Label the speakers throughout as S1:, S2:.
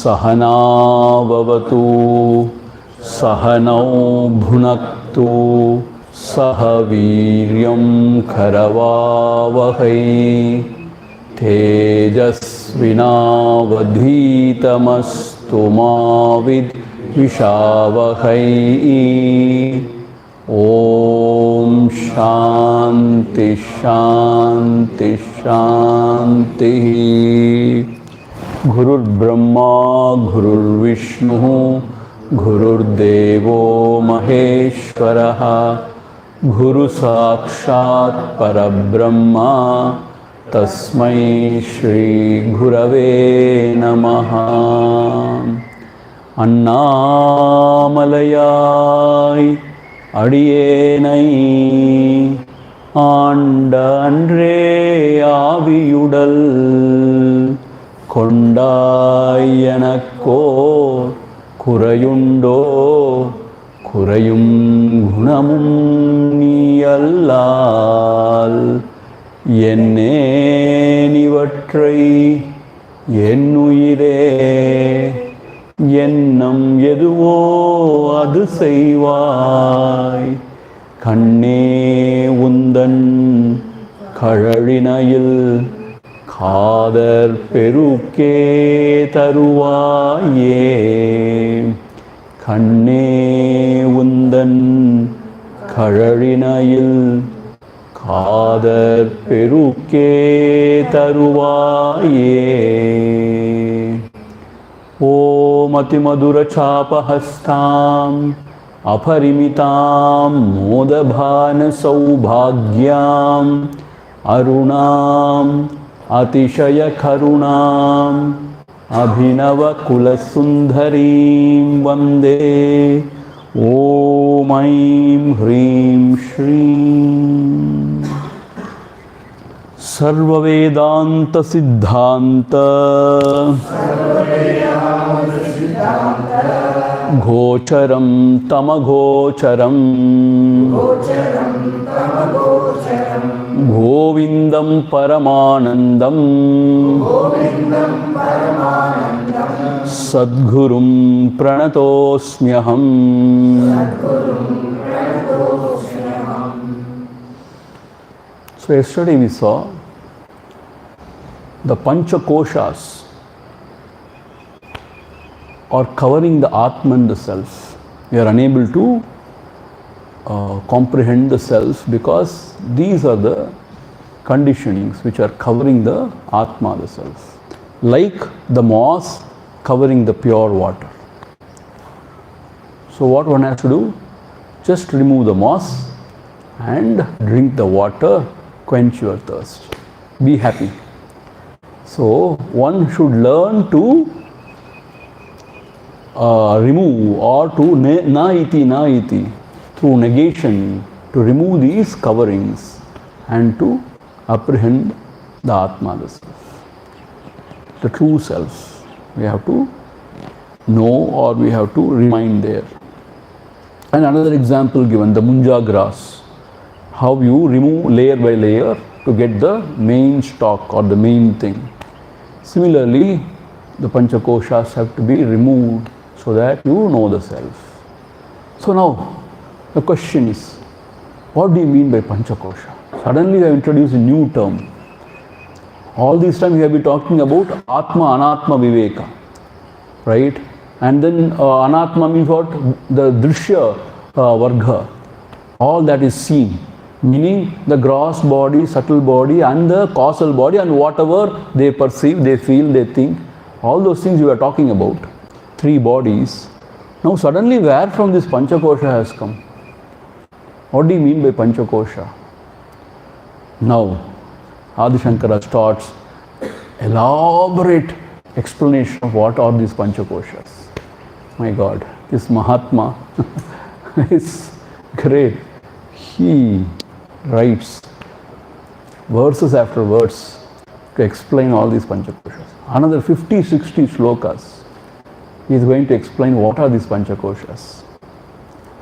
S1: Sahana Vavatu Sahanau Bhunaktu Sahaviryam Karavavahai Tejasvinavadhitamastu mavid Vishavahai. Om Shanti Shanti Shanti. Gurur Brahma Gurur Vishnu Gurur Devo Maheshwaraha Guru Sakshat Parabrahma Tasmai Shri Gurave Namaha. Annamalai Adiyenai Anda Andre Aviyudal Kondayanakko Kurayundo Kurayum Gunamum Niyallal Yenne Nivatrai Yennuire Yennam Yeduvo Adu Seivai Kanne Undan Kararinayil Kadar Peruke Taruvaye Kanne Undan Kararinayil Kadar Peruke Taruvaye. Om Atimadura Chapahastam Aparimitam Modabhana Saubhagyam Arunam Atishaya Karunam Abhinava Kulasundarim Vande Om Aim Hrim Shrim. Sarva Vedanta Siddhanta Gocharam Tamagocharam Govindam Paramanandam Sadgurum Pranatosmyaham. So yesterday we saw the Panchakoshas are covering the Atma and the self. We are unable to comprehend the self because these are the conditionings which are covering the Atma, the self. Like the moss covering the pure water. So what one has to do? Just remove the moss and drink the water, quench your thirst. Be happy. So one should learn to remove or to na-iti through negation, to remove these coverings and to apprehend the Atma, the self, the true self. We have to know or we have to remind there. And another example given, the munja grass. How you remove layer by layer to get the main stalk or the main thing. Similarly, the Panchakoshas have to be removed so that you know the self. So now, the question is, what do you mean by Panchakosha? Suddenly I introduce a new term. All this time we have been talking about Atma, Anatma, Viveka. Right? And then Anatma means what? The Drishya Varga. All that is seen. Meaning the gross body, subtle body and the causal body and whatever they perceive, they feel, they think. All those things we are talking about. Three bodies. Now suddenly where from this Panchakosha has come? What do you mean by Panchakosha? Now Adi Shankara starts elaborate explanation of what are these Panchakoshas. My God, this Mahatma is great. He writes verses after verse to explain all these Panchakoshas. Another 50-60 shlokas. He is going to explain what are these Panchakoshas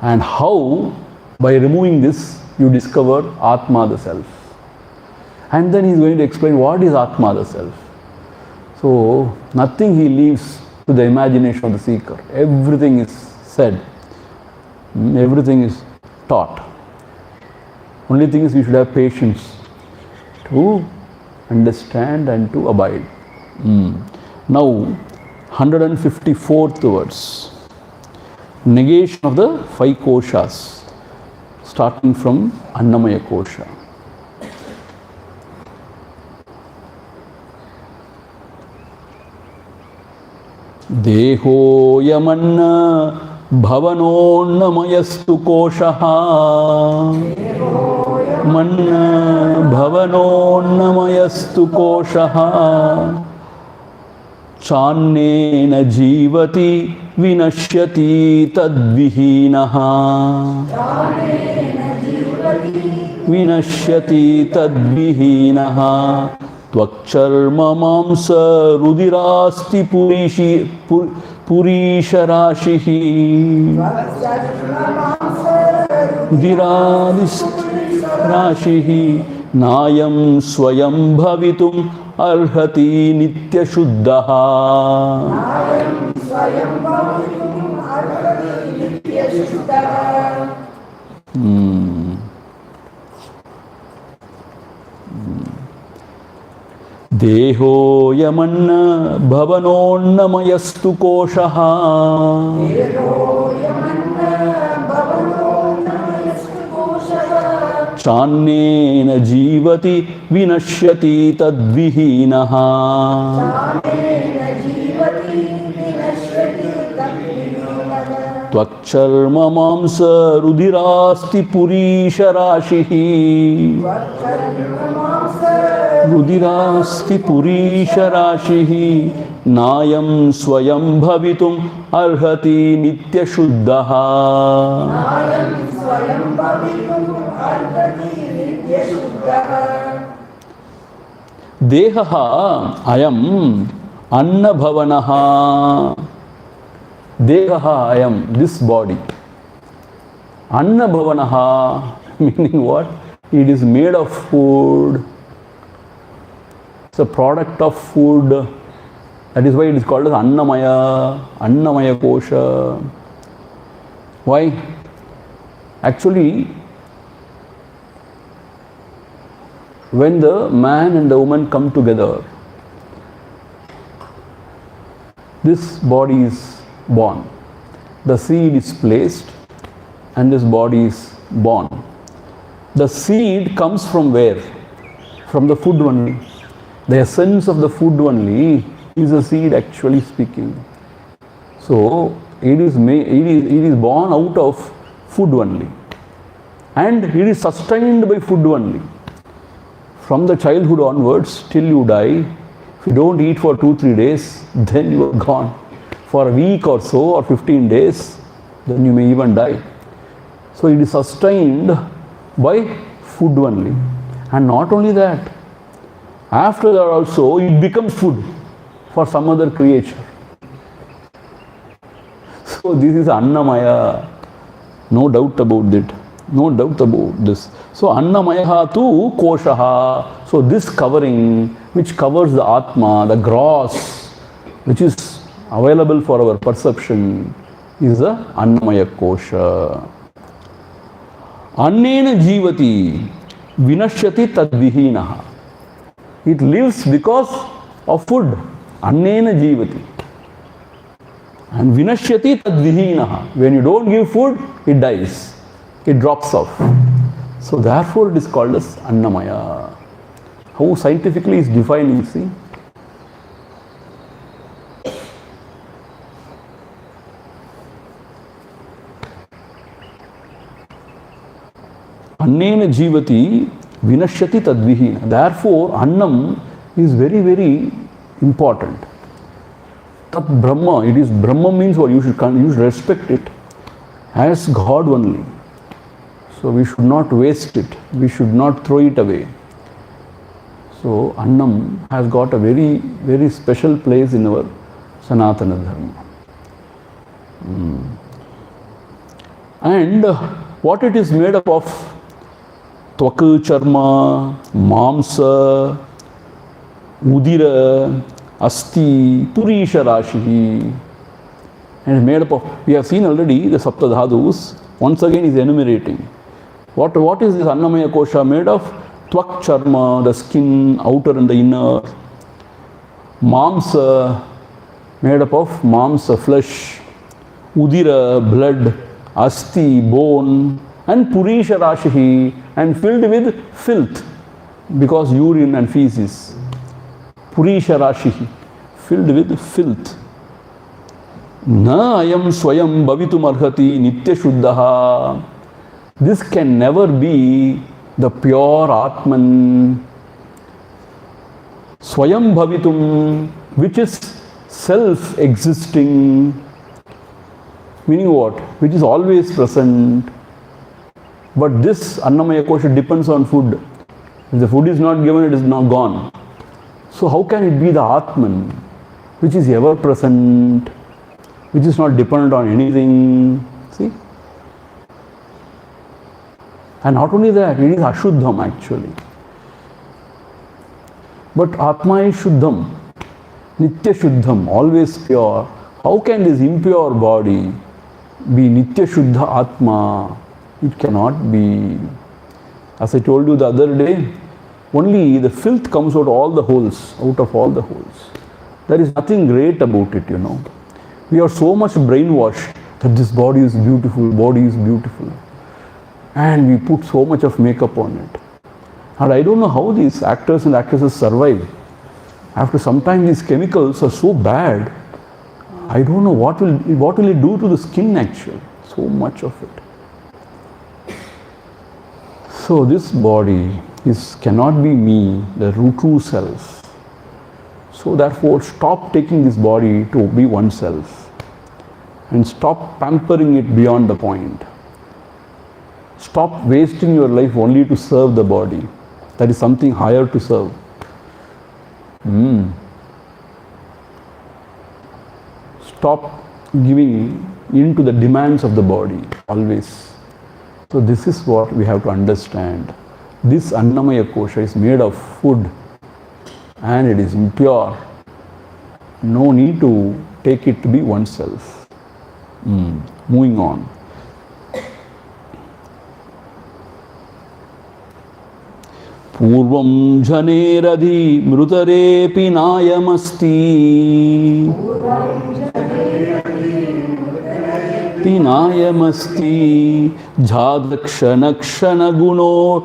S1: and how by removing this you discover Atma, the self. And then he is going to explain what is Atma, the self. So nothing he leaves to the imagination of the seeker. Everything is said. Everything is taught. Only thing is we should have patience to understand and to abide. Now, 154th verse. Negation of the 5 koshas, starting from Annamaya kosha. Deho yamanna bhavanonnamayastu koshaha. Manna bhavanonnamayastu koshaha. Channena jivati vinashyati tadvihinaha. Vinashyati tadvihinaha. Tvakcharma mamsa rudirasti purisharashihi. Rudirasti rashihi. Nayam swayam bhavitum arhati nitya shuddhaha. Deho yamanna bhavanonnamayastu koshaha. Channena jivati vinashyati tadvihinaha. Tvakcharma mamsa rudirasti purisharashihi. Rudirasti purisharashihi. Nayam swayam bhavitum arhati nitya shuddhaha. Dehaha ayam anna bhavanaha. Dehaha ayam, this body. Anna bhavanaha, meaning what? It is made of food. It's a product of food. That is why it is called as Annamaya, Annamaya kosha. Why? Actually, when the man and the woman come together, this body is born. The seed is placed and this body is born. The seed comes from where? From the food only. The essence of the food only is the seed, actually speaking. So it is born out of food only. And it is sustained by food only. From the childhood onwards till you die, if you don't eat for 2-3 days, then you are gone. For a week or so, or 15 days, then you may even die. So it is sustained by food only. And not only that, after that also it becomes food for some other creature. So this is Annamaya, no doubt about it. No doubt about this. So Annamaya tu koshaha. So this covering which covers the Atma, the gross, which is available for our perception, is the Annamaya kosha. Annena jivati vinashyati tadvihinaha. It lives because of food. Annena jivati. And vinashyati tadvihinaha. When you don't give food, it dies. It drops off. So therefore it is called as Annamaya. How scientifically is defining, see? Annena jivati vinashyati tadvihina. Therefore, Annam is very, very important. Tat Brahma, it is Brahma means what? You should respect it as God only. So we should not waste it. We should not throw it away. So Annam has got a very, very special place in our Sanatana Dharma. And what it is made up of? Tvaka, charma, mamsa, udira, Asti Purisha Rashi. And is made up of, we have seen already the Saptadhadus, once again is enumerating. What is this Annamaya Kosha made of? Tvak Charma, the skin, outer and the inner. Mamsa, made up of Mamsa, flesh. Udira, blood. Asti, bone. And Purisha Rashihi, and filled with filth, because urine and feces. Purisha Rashihi, filled with filth. Na ayam swayam bhavitum arhati nitya shuddhaha. This can never be the pure Atman. Swayam bhavitum, which is self-existing. Meaning what? Which is always present. But this Annamaya Kosha depends on food. If the food is not given, it is not gone. So how can it be the Atman, which is ever present, which is not dependent on anything? See? And not only that, it is Ashuddham actually. But Atma is Shuddham, Nitya Shuddham, always pure. How can this impure body be Nitya Shuddha Atma? It cannot be. As I told you the other day, only the filth comes out of all the holes, There is nothing great about it, We are so much brainwashed that this body is beautiful. And we put so much of makeup on it. And I don't know how these actors and actresses survive. After some time, these chemicals are so bad. I don't know what will it do to the skin actually. So much of it. So this body cannot be me, the true self. So therefore, stop taking this body to be oneself. And stop pampering it beyond the point. Stop wasting your life only to serve the body. There is something higher to serve. Stop giving in to the demands of the body, always. So this is what we have to understand. This Annamaya Kosha is made of food and it is impure. No need to take it to be oneself. Moving on. Purvam janeradhi mrutarepi nayamasti. Pinayamasti jhadakshana kshana guno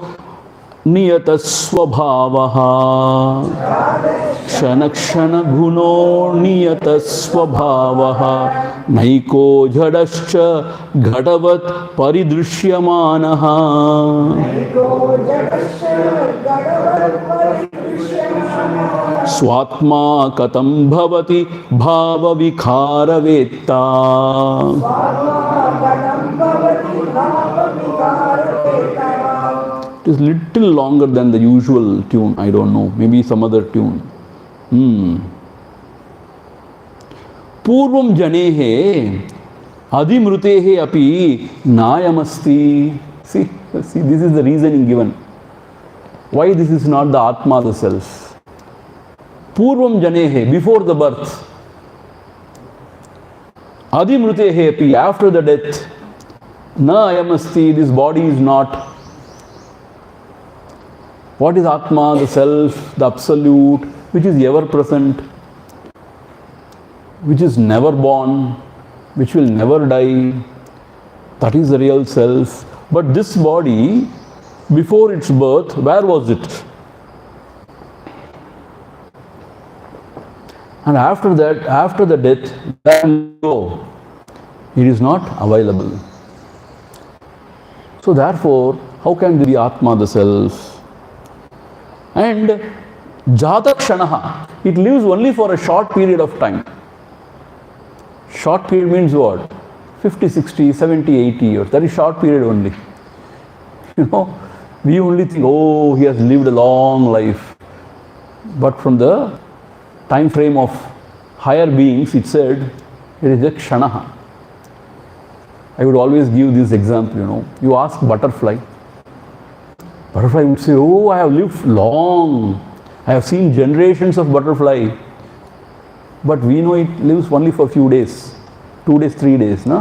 S1: niyatasvabhavaha. Kshana kshana guno niyatasvabhavaha. Naiko jhadascha ghadavat paridrishyamanaha. Swatma katam bhavati bhava vikhara vetta. It is little longer than the usual tune. I don't know. Maybe some other tune. Purvam janehe adimrutehe api nayamasti. See, this is the reasoning given. Why this is not the Atma, the self? Purvam janehe, before the birth. Adimrutehe api, after the death. Na ayamasti, this body is not. What is Atma, the self, the absolute, which is ever present, which is never born, which will never die? That is the real self. But this body, before its birth, where was it? And after that, after the death, then go. It is not available. So therefore, how can there be Atma, the self? And Jadakshanaha, it lives only for a short period of time. Short period means what? 50, 60, 70, 80 years. That is short period only. We only think, oh, he has lived a long life. But from the time frame of higher beings, it said, it is a kshanaha. I would always give this example, You ask butterfly. Butterfly would say, oh, I have lived long. I have seen generations of butterfly. but we know it lives only for a few days, 2 days, 3 days, no?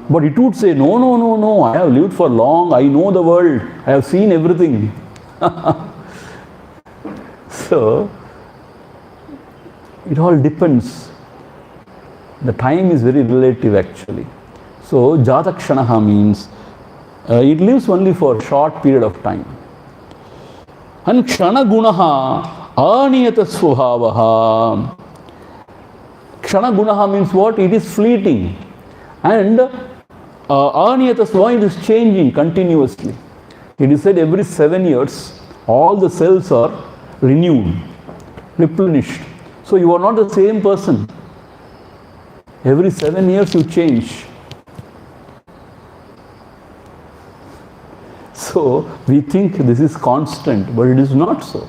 S1: But it would say, no, no, no, no, I have lived for long, I know the world, I have seen everything. So, it all depends. The time is very relative actually. So, Jatakshanaha means it lives only for a short period of time. And Kshana Gunaha Aniyata Svabhavaha. Kshana Gunaha means what? It is fleeting. And Aniyata Svabhavaha, it is changing continuously. It is said every 7 years, all the cells are renewed, replenished. So you are not the same person. Every 7 years you change. So we think this is constant, but it is not so.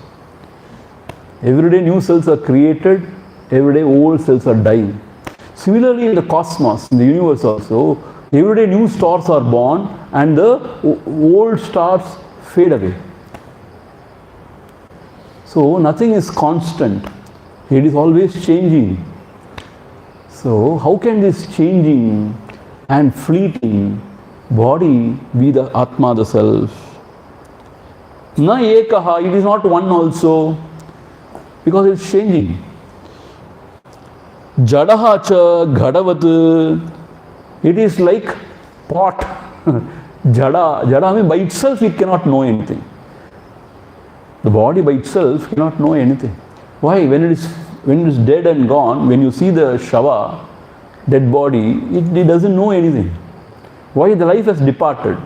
S1: Every day new cells are created, every day old cells are dying. Similarly in the cosmos, in the universe also, every day new stars are born and the old stars fade away. So nothing is constant. It is always changing. So how can this changing and fleeting body be the Atma, the Self? Na ekaha, it is not one also, because it is changing. Jadaha cha ghadavat, it is like pot. Jada means by itself it cannot know anything. The body by itself cannot know anything. Why? When it is dead and gone, when you see the shava, dead body, it doesn't know anything. Why? The life has departed.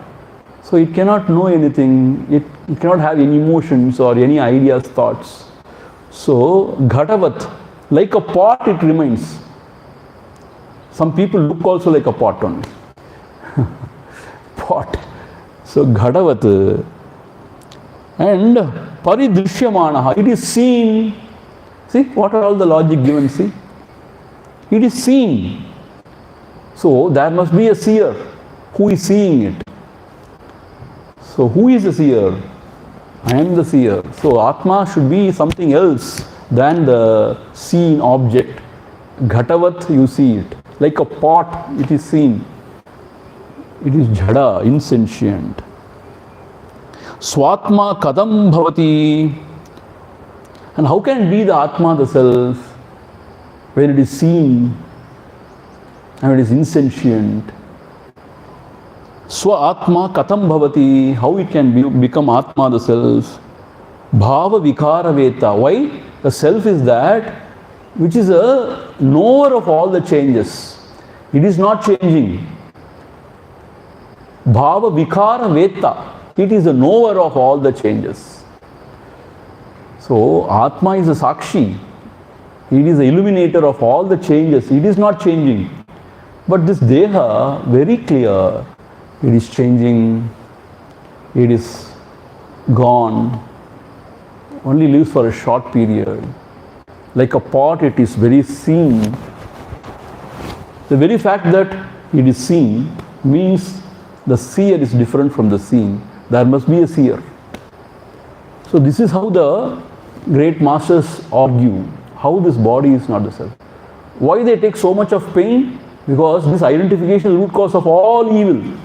S1: So it cannot know anything, it cannot have any emotions or any ideas, thoughts. So, ghatavat, like a pot it remains. Some people look also like a pot only. Pot. So, ghatavat. And paridrishyamanaha, it is seen. See, what are all the logic given, see? It is seen. So, there must be a seer who is seeing it. So, who is the seer? I am the seer. So, Atma should be something else than the seen object. Ghatavat, you see it. Like a pot, it is seen. It is jada, insentient. Swatma kadam bhavati. And how can it be the Atma, the Self, when it is seen and it is insentient? Swa Atma katam bhavati, how it can become Atma, the Self? Bhava vikara veta. Why? The Self is that which is a knower of all the changes. It is not changing. Bhava vikara veta. It is the knower of all the changes. So, Atma is a Sakshi. It is the illuminator of all the changes. It is not changing. But this Deha, very clear, it is changing, it is gone, only lives for a short period. Like a pot, it is very seen. The very fact that it is seen means the seer is different from the seen. There must be a seer. So this is how the great masters argue, how this body is not the self. Why they take so much of pain? Because this identification is the root cause of all evil,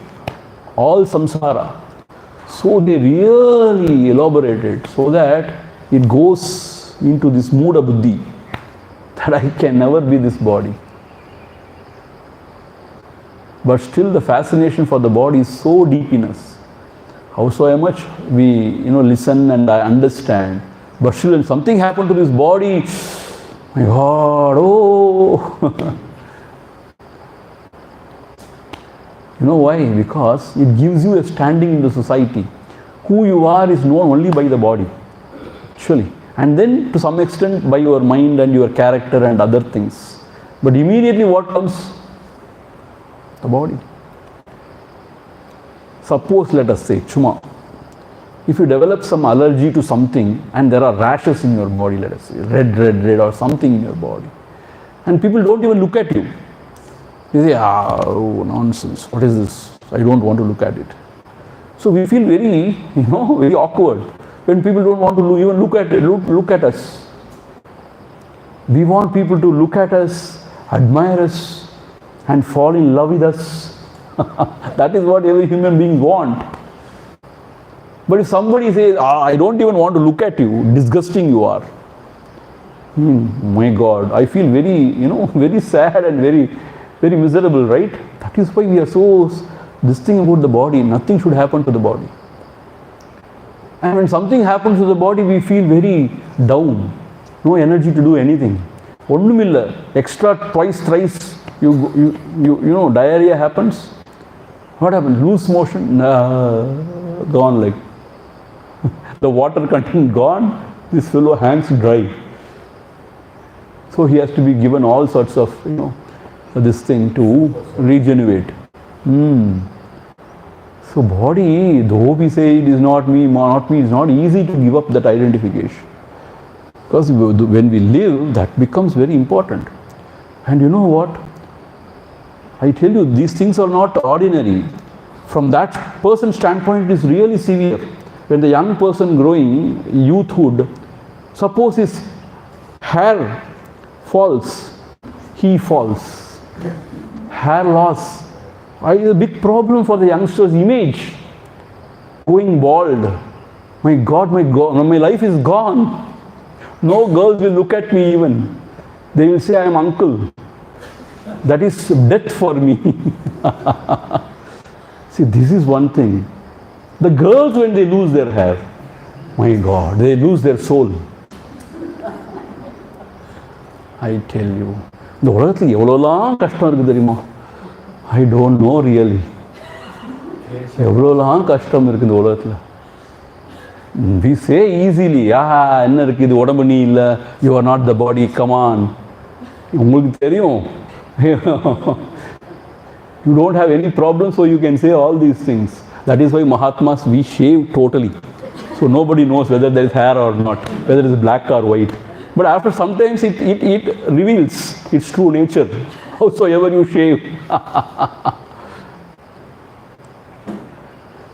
S1: all samsara. So they really elaborate it so that it goes into this muda buddhi, that I can never be this body. But still the fascination for the body is so deep in us. Howsoever much we listen and I understand, but still when something happened to this body, my God, oh. You know why? Because it gives you a standing in the society. Who you are is known only by the body, actually. And then to some extent by your mind and your character and other things. But immediately what comes? The body. Suppose, let us say, Chuma, if you develop some allergy to something and there are rashes in your body, let us say, red or something in your body, and people don't even look at you. They say, oh, nonsense, what is this? I don't want to look at it. So we feel very, very awkward when people don't want to even look at us. We want people to look at us, admire us, and fall in love with us. That is what every human being wants. But if somebody says, I don't even want to look at you, disgusting you are. My God, I feel very, very sad and very, very miserable, right? That is why we are so, this thing about the body, nothing should happen to the body. And when something happens to the body, we feel very down. No energy to do anything. Extra twice, thrice, diarrhea happens. What happens? Loose motion? Gone like. The water content gone, this fellow hangs dry. So he has to be given all sorts of, this thing to regenerate. So body, though we say it is not me, it's not easy to give up that identification. Because when we live, that becomes very important. And you know what? I tell you, these things are not ordinary. From that person's standpoint, it is really severe. When the young person growing, youthhood, suppose his hair falls, he falls. Hair loss is a big problem for the youngster's image. Going bald. My God, my life is gone. No girls will look at me even. They will say I am uncle. That is death for me. See, this is one thing. The girls, when they lose their hair, my God, they lose their soul. I tell you. இந்த உலகத்தில் எவ்வளோலாம் கஷ்டம் இருக்குது தெரியுமா? I don't know really. எவ்வளோலாம் கஷ்டம் இருக்குது இந்த உலகத்தில். We say easily, என்ன இருக்குது இது உடம்பு நீ இல்லை, you are not the body, come on. உங்களுக்கு தெரியும். You don't have any problem, so you can say all these things. That is why Mahatmas, we shave totally. So nobody knows whether there is hair or not, whether it is black or white. But after sometimes it reveals its true nature, howsoever you shave.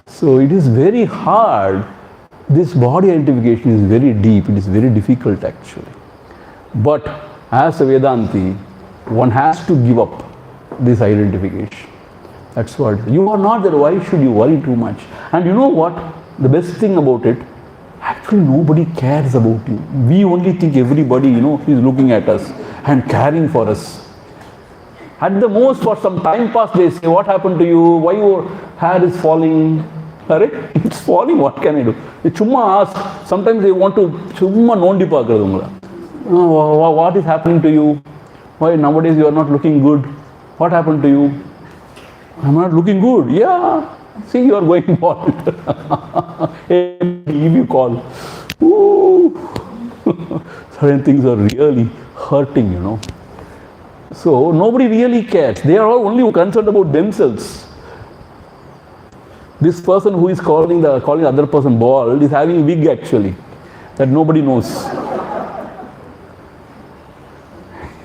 S1: So it is very hard. This body identification is very deep, it is very difficult actually. But as a Vedanti, one has to give up this identification. That's what. You are not there, why should you worry too much? And you know what? The best thing about it, actually nobody cares about you. We only think everybody, is looking at us and caring for us. At the most, for some time pass, they say, what happened to you? Why your hair is falling? Correct? It's falling, what can I do? They chumma ask, sometimes they want to chumma nondi paakradhu. What is happening to you? Why nowadays you are not looking good? What happened to you? I'm not looking good. Yeah. See, you are going bald. If you call. Ooh. Certain things are really hurting, So nobody really cares. They are all only concerned about themselves. This person who is calling the other person bald is having wig actually, that nobody knows.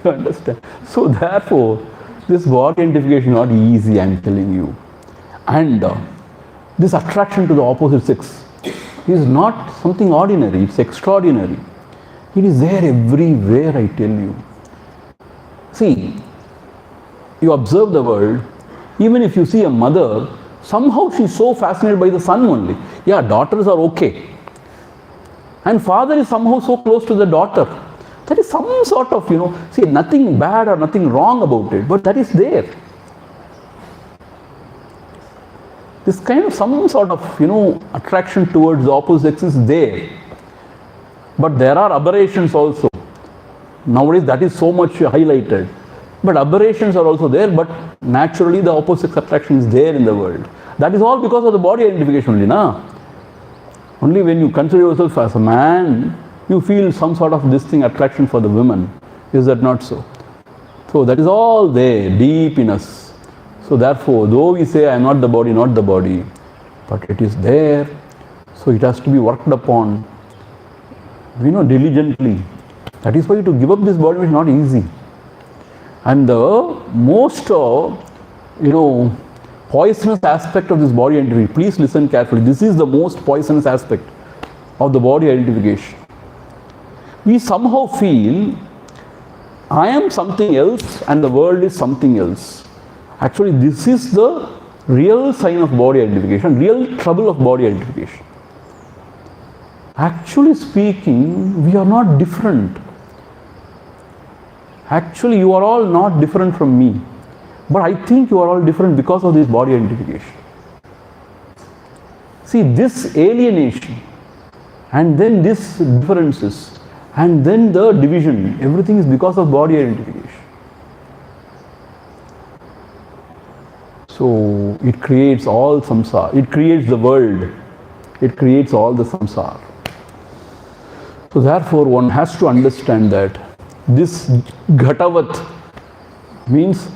S1: You understand? So therefore, this body identification is not easy, I am telling you. And this attraction to the opposite sex is not something ordinary, it's extraordinary. It is there everywhere, I tell you. See, you observe the world, even if you see a mother, somehow she is so fascinated by the son only. Yeah, daughters are okay. And father is somehow so close to the daughter. That is some sort of, see, nothing bad or nothing wrong about it, but that is there. This kind of some sort of, attraction towards the opposite sex is there. But there are aberrations also. Nowadays that is so much highlighted. But aberrations are also there, but naturally the opposite attraction is there in the world. That is all because of the body identification only, na? Only when you consider yourself as a man, you feel some sort of this thing, attraction for the women. Is that not so? So that is all there, deep in us. So therefore, though we say I am not the body, but it is there. So it has to be worked upon, diligently. That is why to give up this body is not easy. And the most, poisonous aspect of this body identification, please listen carefully, this is the most poisonous aspect of the body identification. We somehow feel I am something else and the world is something else. Actually, this is the real sign of body identification, real trouble of body identification. Actually speaking, we are not different. Actually, you are all not different from me. But I think you are all different because of this body identification. See, this alienation, and then these differences, and then the division, everything is because of body identification. So it creates all samsara, it creates the world, it creates all the samsara. So therefore one has to understand that this ghatavat means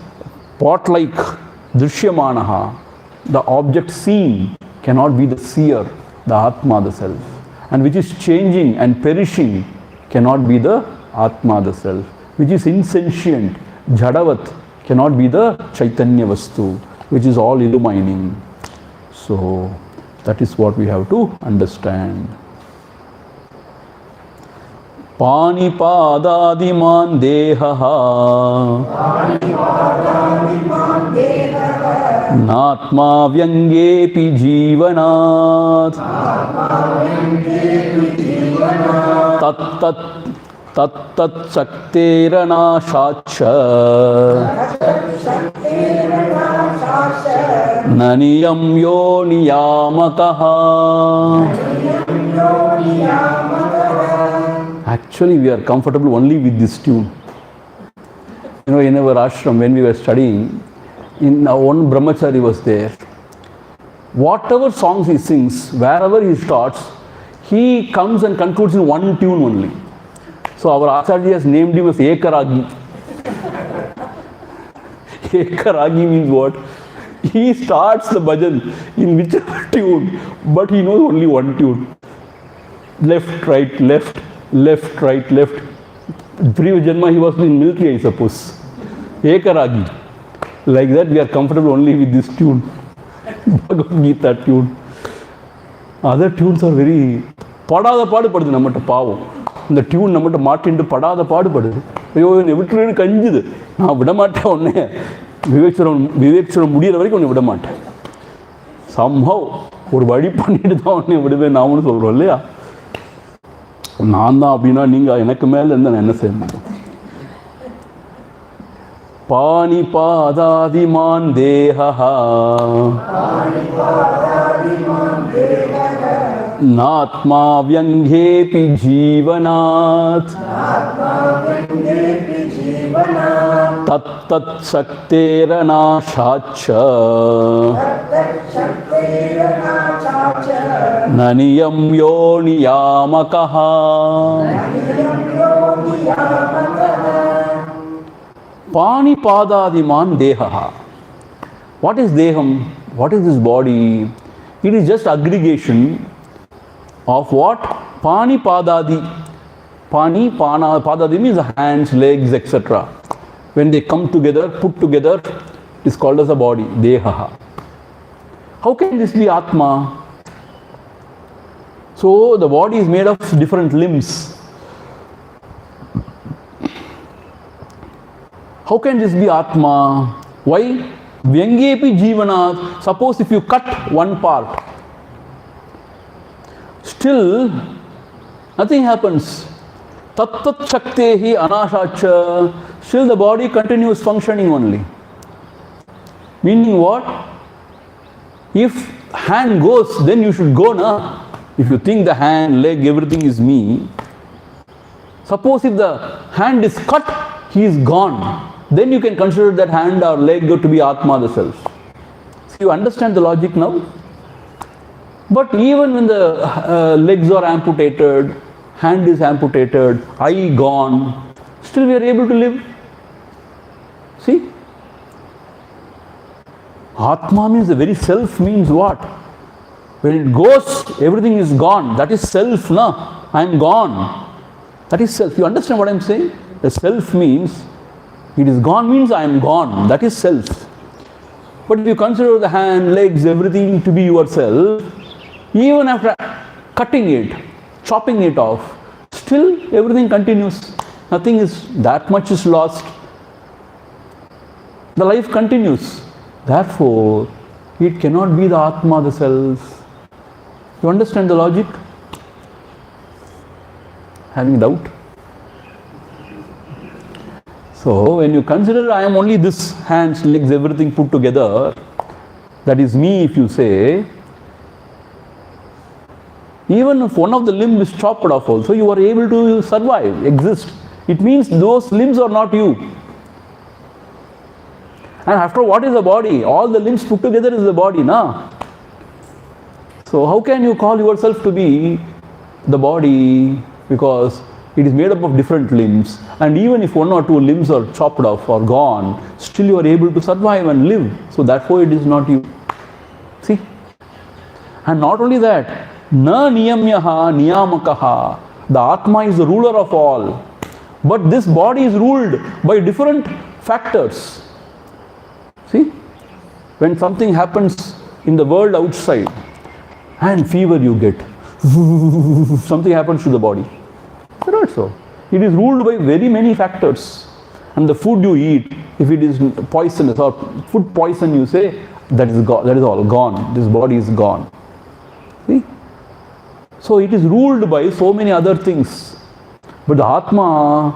S1: pot-like drishyamanaha, the object seen cannot be the seer, the Atma, the self. And which is changing and perishing cannot be the Atma, the self. Which is insentient, jadavat, cannot be the Chaitanya Vastu, which is all illumining. So that is what we have to understand. Panipadadiman dehaha Natma vyangyepi jivanat Tat saktera nashacha Naniyam yo niyamakaha. Actually, we are comfortable only with this tune. You know, in our ashram, when we were studying, in one brahmachari was there. Whatever songs he sings, wherever he starts, he comes and concludes in one tune only. So our Acharya has named him as Ekaragi. Ekaragi means what? He starts the bhajan in whichever tune, but he knows only one tune. Left, right, left, left, right, left. Previous Janma he was in military, I suppose. Ekaragi. Like that we are comfortable only with this tune. Bhagavad Gita tune. Other tunes are very... Padada paadu padudhu nammata paavam. இந்த tune நம்மகிட்ட மாட்டின்ட்டு படாத பாடுபடுது. ஐயோ என்னை விட்டுருன்னு கஞ்சுது. நான் விட மாட்டேன் உன்னை. விவேக்சுரம் முடிகிற வரைக்கும் உன்னை விட மாட்டேன். சம்ஹவ் ஒரு வழி பண்ணிட்டு தான் உன்னை விடுவேன் நாமனு சொல்கிறோம் இல்லையா? நான் தான் அப்படின்னா நீங்கள் எனக்கு மேலே இருந்தால் நான் என்ன செய்ய முடியும்? பாணி பாதாதிமான் தேஹா नात्मा व्यंग्येपि जीवनात् तत्तत् शक्तेरनाशाच्च ननियं यो नियामकः. Panipadadiman dehaha. What is deham? What is this body? It is just aggregation of what? Pani padadi. Pani, pana, padadi means hands, legs, etc. When they come together, put together, it is called as a body, dehaha. How can this be Atma? So the body is made of different limbs. How can this be Atma? Why? Vyangyepi jivanat. Suppose if you cut one part, still nothing happens. Tattat shaktehi anashacha. Still the body continues functioning only. Meaning what? If hand goes, then you should go na. If you think the hand, leg, everything is me. Suppose if the hand is cut, he is gone. Then you can consider that hand or leg to be Atma, the self. So you understand the logic now? But even when the legs are amputated, hand is amputated, eye gone, still we are able to live. See? Atma means the very self means what? When it goes, everything is gone. That is self, na? I am gone. That is self. You understand what I am saying? The self means, it is gone means I am gone. That is self. But if you consider the hand, legs, everything to be yourself, even after cutting it, chopping it off, still everything continues. nothing is, that much is lost. The life continues. Therefore, it cannot be the Atma, the self. You understand the logic? Having doubt? So, when you consider I am only this, hands, legs, everything put together, that is me if you say, even if one of the limbs is chopped off also, you are able to survive, exist. It means those limbs are not you. And after all, what is the body? All the limbs put together is the body, na? So how can you call yourself to be the body? Because it is made up of different limbs, and even if one or two limbs are chopped off or gone, still you are able to survive and live. So therefore it is not you. See? And not only that, na niyamyaha niyamakaha. The Atma is the ruler of all. But this body is ruled by different factors. See? When something happens in the world outside, and fever you get, something happens to the body. Not so. It is ruled by very many factors. And the food you eat, if it is poisonous or food poison, you say, that is all gone. This body is gone. See? So it is ruled by so many other things. But the Atma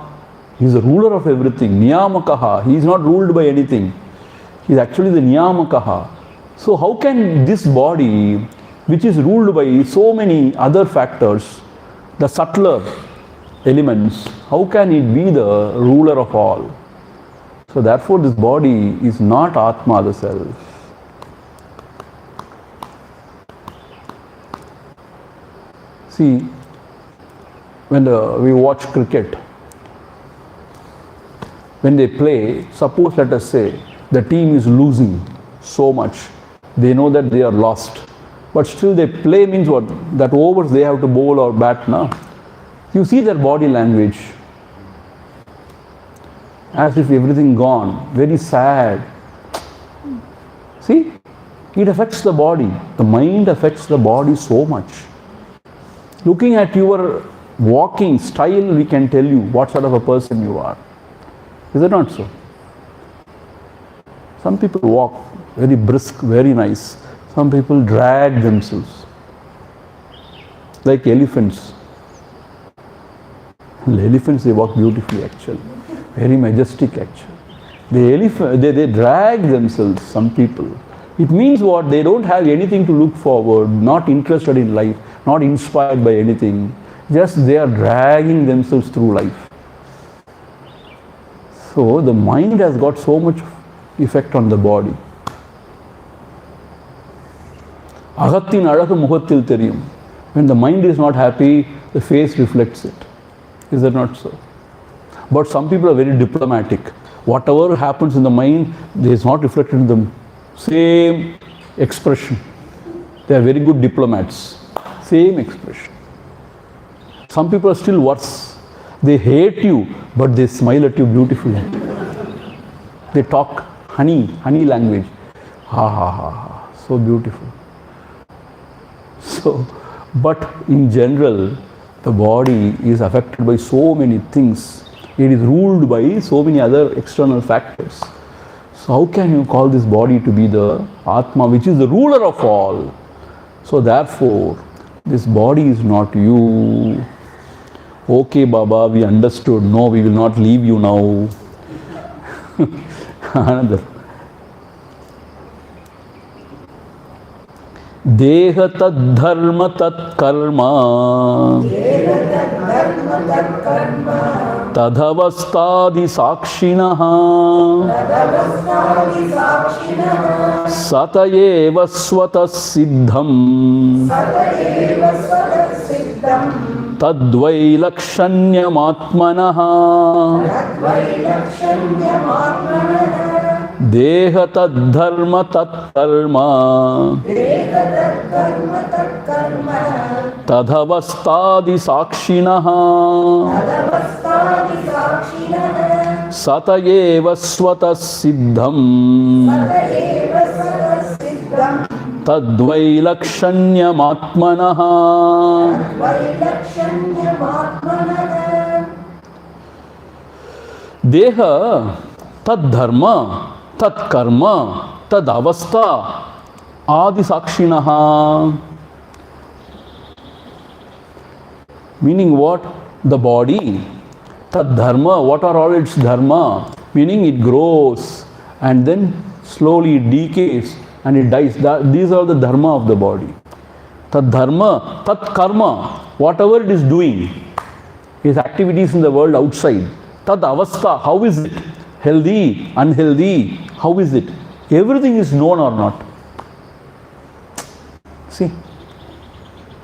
S1: is the ruler of everything. Niyamakaha. He is not ruled by anything. He is actually the Niyamakaha. So how can this body, which is ruled by so many other factors, the subtler elements, how can it be the ruler of all? So therefore this body is not Atma, the self. See, when we watch cricket, when they play, suppose let us say the team is losing so much, they know that they are lost, but still they play, means what? That overs they have to bowl or bat, na? You see their body language, as if everything gone, very sad. See, it affects the body. The mind affects the body so much. Looking at your walking style, we can tell you what sort of a person you are. Is it not so? Some people walk very brisk, very nice. Some people drag themselves like elephants. The elephants, they walk beautifully actually, very majestic actually. They drag themselves, some people. It means what? They don't have anything to look forward, not interested in life, not inspired by anything. Just they are dragging themselves through life. So the mind has got so much effect on the body. Agathin alagu mugathil theriyum. When the mind is not happy, the face reflects it. Is that not so? But some people are very diplomatic. Whatever happens in the mind, it is not reflected in the same expression. They are very good diplomats. Same expression. Some people are still worse. They hate you, but they smile at you beautifully. They talk honey language. Ha ha ha ha. So beautiful. So, but in general, the body is affected by so many things. It is ruled by so many other external factors. So how can you call this body to be the Atma, which is the ruler of all? So therefore, this body is not you. Okay, Baba, we understood. No, we will not leave you now. Another. Deha tad dharma tat karma tadhavastadi sakshinaha satayeva svatas siddham tadvai lakshanyam Deha tad dharma tat karma tadhavastadi sakshinaha satayeva svatas siddham tadvai lakshanyam atmanaha. Deha tad dharma, tad karma, tad avastha, adi sakshinaha. Meaning what? The body, tad dharma, what are all its dharma? Meaning it grows and then slowly it decays and it dies. These are the dharma of the body. Tad dharma, tat karma, whatever it is doing, his activities in the world outside. Tad avastha, how is it? Healthy, unhealthy, how is it? Everything is known or not. See,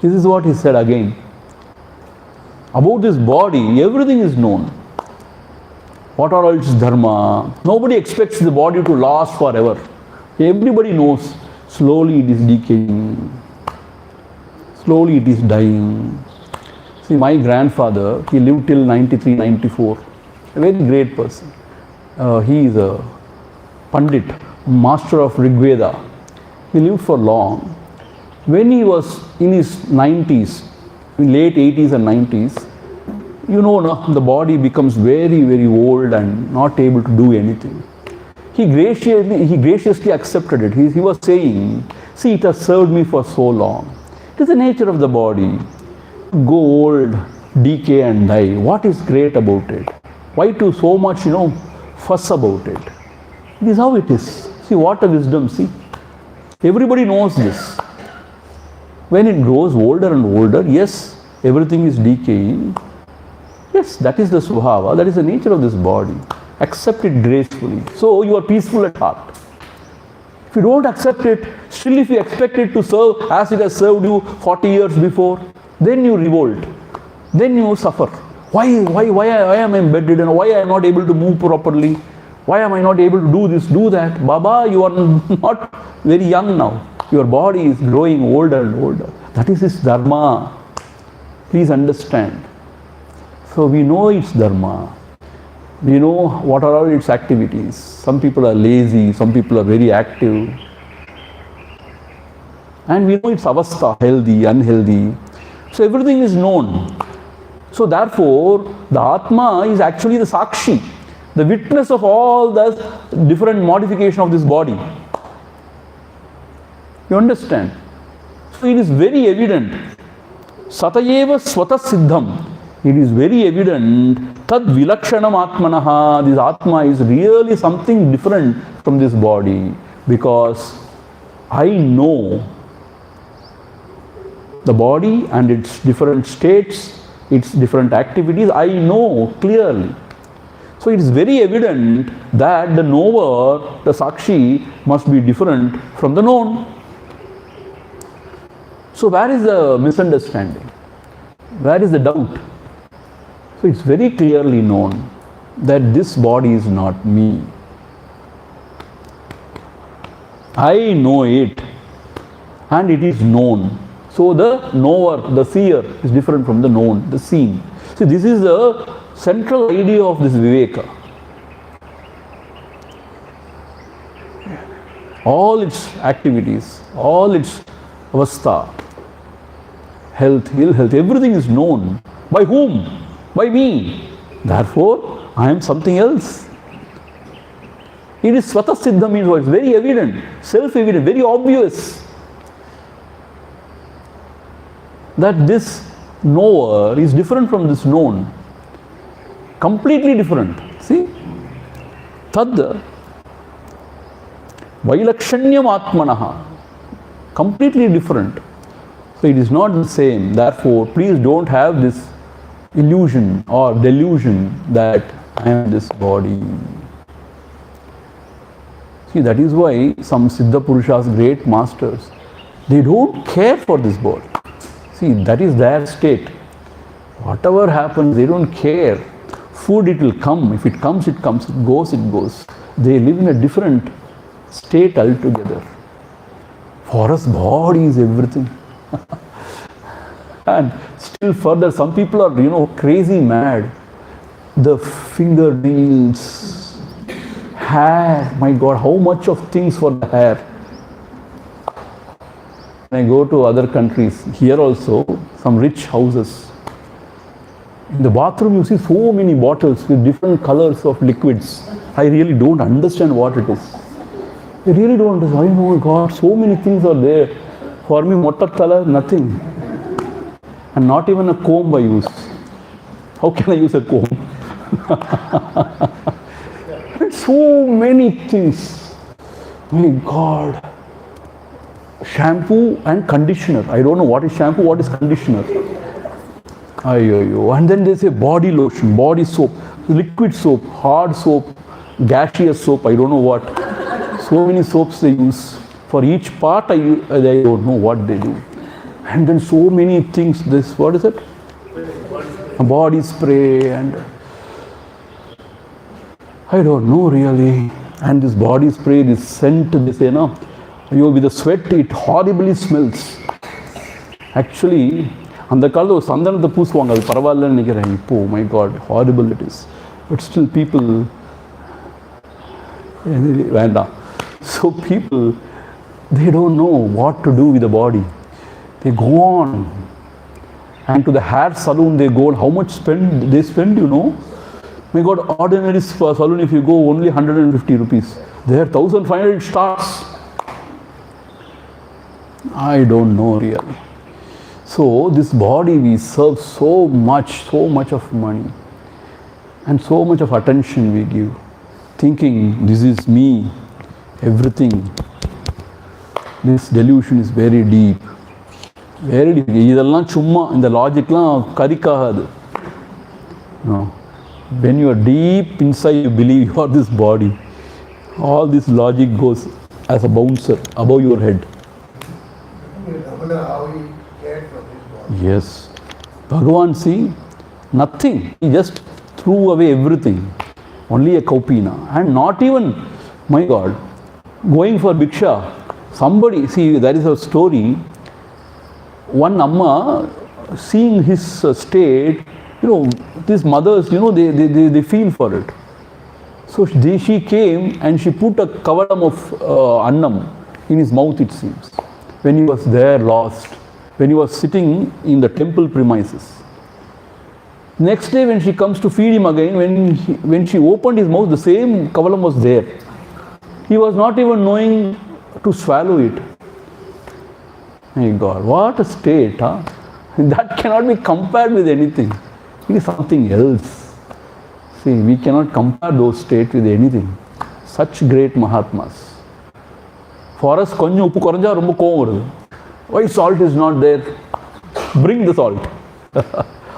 S1: this is what he said again. About this body, everything is known. What are all its dharma? Nobody expects the body to last forever. Everybody knows. Slowly it is decaying. Slowly it is dying. See, my grandfather, he lived till 93, 94. A very great person. He is a Pandit, master of Rigveda. He lived for long. When he was in his 90s, in late 80s and 90s, you know, the body becomes very, very old and not able to do anything. He graciously accepted it. He was saying, see, it has served me for so long. It is the nature of the body. Go old, decay and die. What is great about it? Why to so much, fuss about it? It is how it is. See, what a wisdom, see. Everybody knows this. When it grows older and older, yes, everything is decaying. Yes, that is the svabhava, that is the nature of this body. Accept it gracefully. So you are peaceful at heart. If you don't accept it, still if you expect it to serve as it has served you 40 years before, then you revolt. Then you suffer. Why am I bedridden? Why am I not able to move properly? Why am I not able to do this, do that? Baba, you are not very young now. Your body is growing older and older. That is its dharma. Please understand. So we know its dharma. We know what are all its activities. Some people are lazy, some people are very active. And we know its avastha, healthy, unhealthy. So everything is known. So therefore, the Atma is actually the Sakshi, the witness of all the different modification of this body. You understand? So it is very evident. Satayeva svata siddham. It is very evident. Tad vilakshanam atmanaha. This Atma is really something different from this body. Because I know the body and its different states, its different activities, I know clearly. So it is very evident that the knower, the Sakshi, must be different from the known. So where is the misunderstanding? Where is the doubt? So it's very clearly known that this body is not me. I know it and it is known. So the knower, the seer is different from the known, the seen. See, this is the central idea of this Viveka. All its activities, all its avastha, health, ill health, everything is known. By whom? By me. Therefore, I am something else. It is svata siddha means what? It's very evident, self-evident, very obvious that this knower is different from this known. Completely different. See? Tad vailakshanyam atmanaha. Completely different. So it is not the same. Therefore, please don't have this illusion or delusion that I am this body. See, that is why some Siddha Purushas, great masters, they don't care for this body. See, that is their state. Whatever happens, they don't care. Food, it will come. If it comes, it comes. It goes, it goes. They live in a different state altogether. For us, body is everything. And still further, some people are, crazy mad. The fingernails, hair, my God, how much of things for the hair. When I go to other countries, here also, some rich houses, In the bathroom you see so many bottles with different colors of liquids. I really don't understand what it is. I really don't understand. Oh my God, so many things are there. For me, mottattala, nothing. And not even a comb I use. How can I use a comb? So many things. My God. Shampoo and conditioner. I don't know what is shampoo, what is conditioner. And then they say body lotion, body soap, liquid soap, hard soap, gaseous soap, I don't know what. So many soaps they use. For each part, I don't know what they do. And then so many things, this, what is it? A body spray and I don't know really. And this body spray, this scent, they say, no, with the sweat, it horribly smells. Actually, அந்த காலத்தில் ஒரு சந்தனத்தை பூசுவாங்க, அது பரவாயில்லன்னு நினைக்கிறேன். இப்போ my god, horrible it is. But still people வேண்டாம். So people they don't know what to do with the body. They go on. And to the hair salon they go on. How much they spend, you know? My God, ordinary salon, if you go, only 150 rupees. There, 1,500 starts. I don't know really. So this body we serve so much of money and so much of attention we give, thinking this is me, everything. This delusion is very deep. Very deep. இதெல்லாம் சும்மா இந்த லாஜிக்லாம் கரிக்காகாது. No. When you are deep inside, you believe you are this body. All this logic goes as a bouncer above your head. Yes. Bhagavan, see, nothing. He just threw away everything. Only a kaupina. And not even, my God, going for bhiksha. Somebody, see, there is a story. One Amma, seeing his state, you know, these mothers, you know, they feel for it. So she came and she put a kavalam of annam in his mouth, it seems, when he was there lost, when he was sitting in the temple premises. Next day when she comes to feed him again, when she opened his mouth, the same kavalam was there. He was not even knowing to swallow it. My God, what a state, huh? That cannot be compared with anything. It is something else. See, we cannot compare those states with anything. Such great Mahatmas. For us, konjam uppu koranja romba kovum varudhu. Why salt is not there? Bring the salt.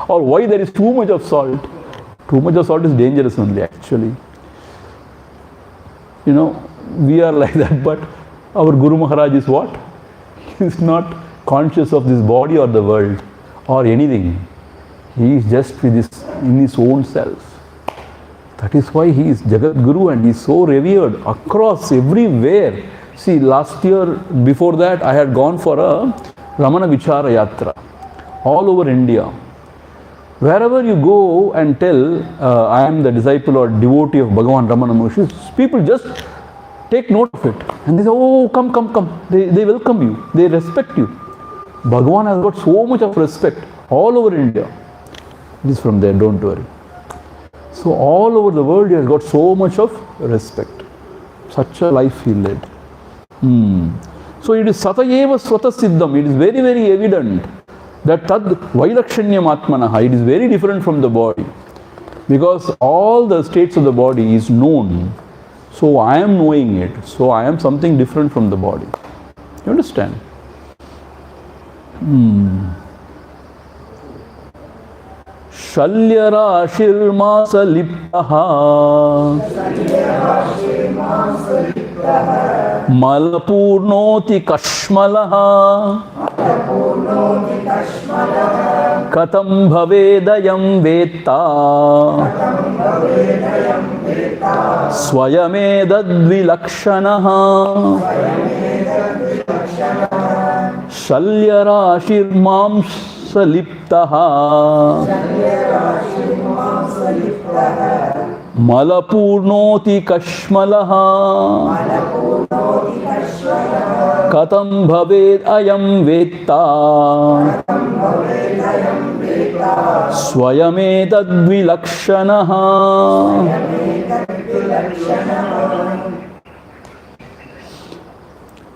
S1: Or why there is too much of salt? Too much of salt is dangerous only, actually. You know, we are like that, but our Guru Maharaj is what? He is not conscious of this body or the world or anything. He is just in his own self. That is why he is Jagat Guru and he is so revered across everywhere. See, last year, before that, I had gone for a Ramana Vichara Yatra all over India. Wherever you go and tell, I am the disciple or devotee of Bhagavan Ramana Maharshi, people just take note of it. And they say, oh, come. They welcome you. They respect you. Bhagavan has got so much of respect all over India. It is from there, don't worry. So all over the world, he has got so much of respect. Such a life he led. So it is Satayeva Swata Siddham. It is very, very evident that Tad Vailakshanyam Atmanaha, it is very different from the body. Because all the states of the body is known. So I am knowing it. So I am something different from the body. You understand? Shalyarashirmasaliptaha Malapurnoti Kashmalaha Katam Bhavedayam Vetta Swayamedadvilakshanaha Shalyarashirmamsaliptaha Malapurnoti Kashmalaha Katam Bhaved Ayam Vetta Swayamedadvilakshanaha.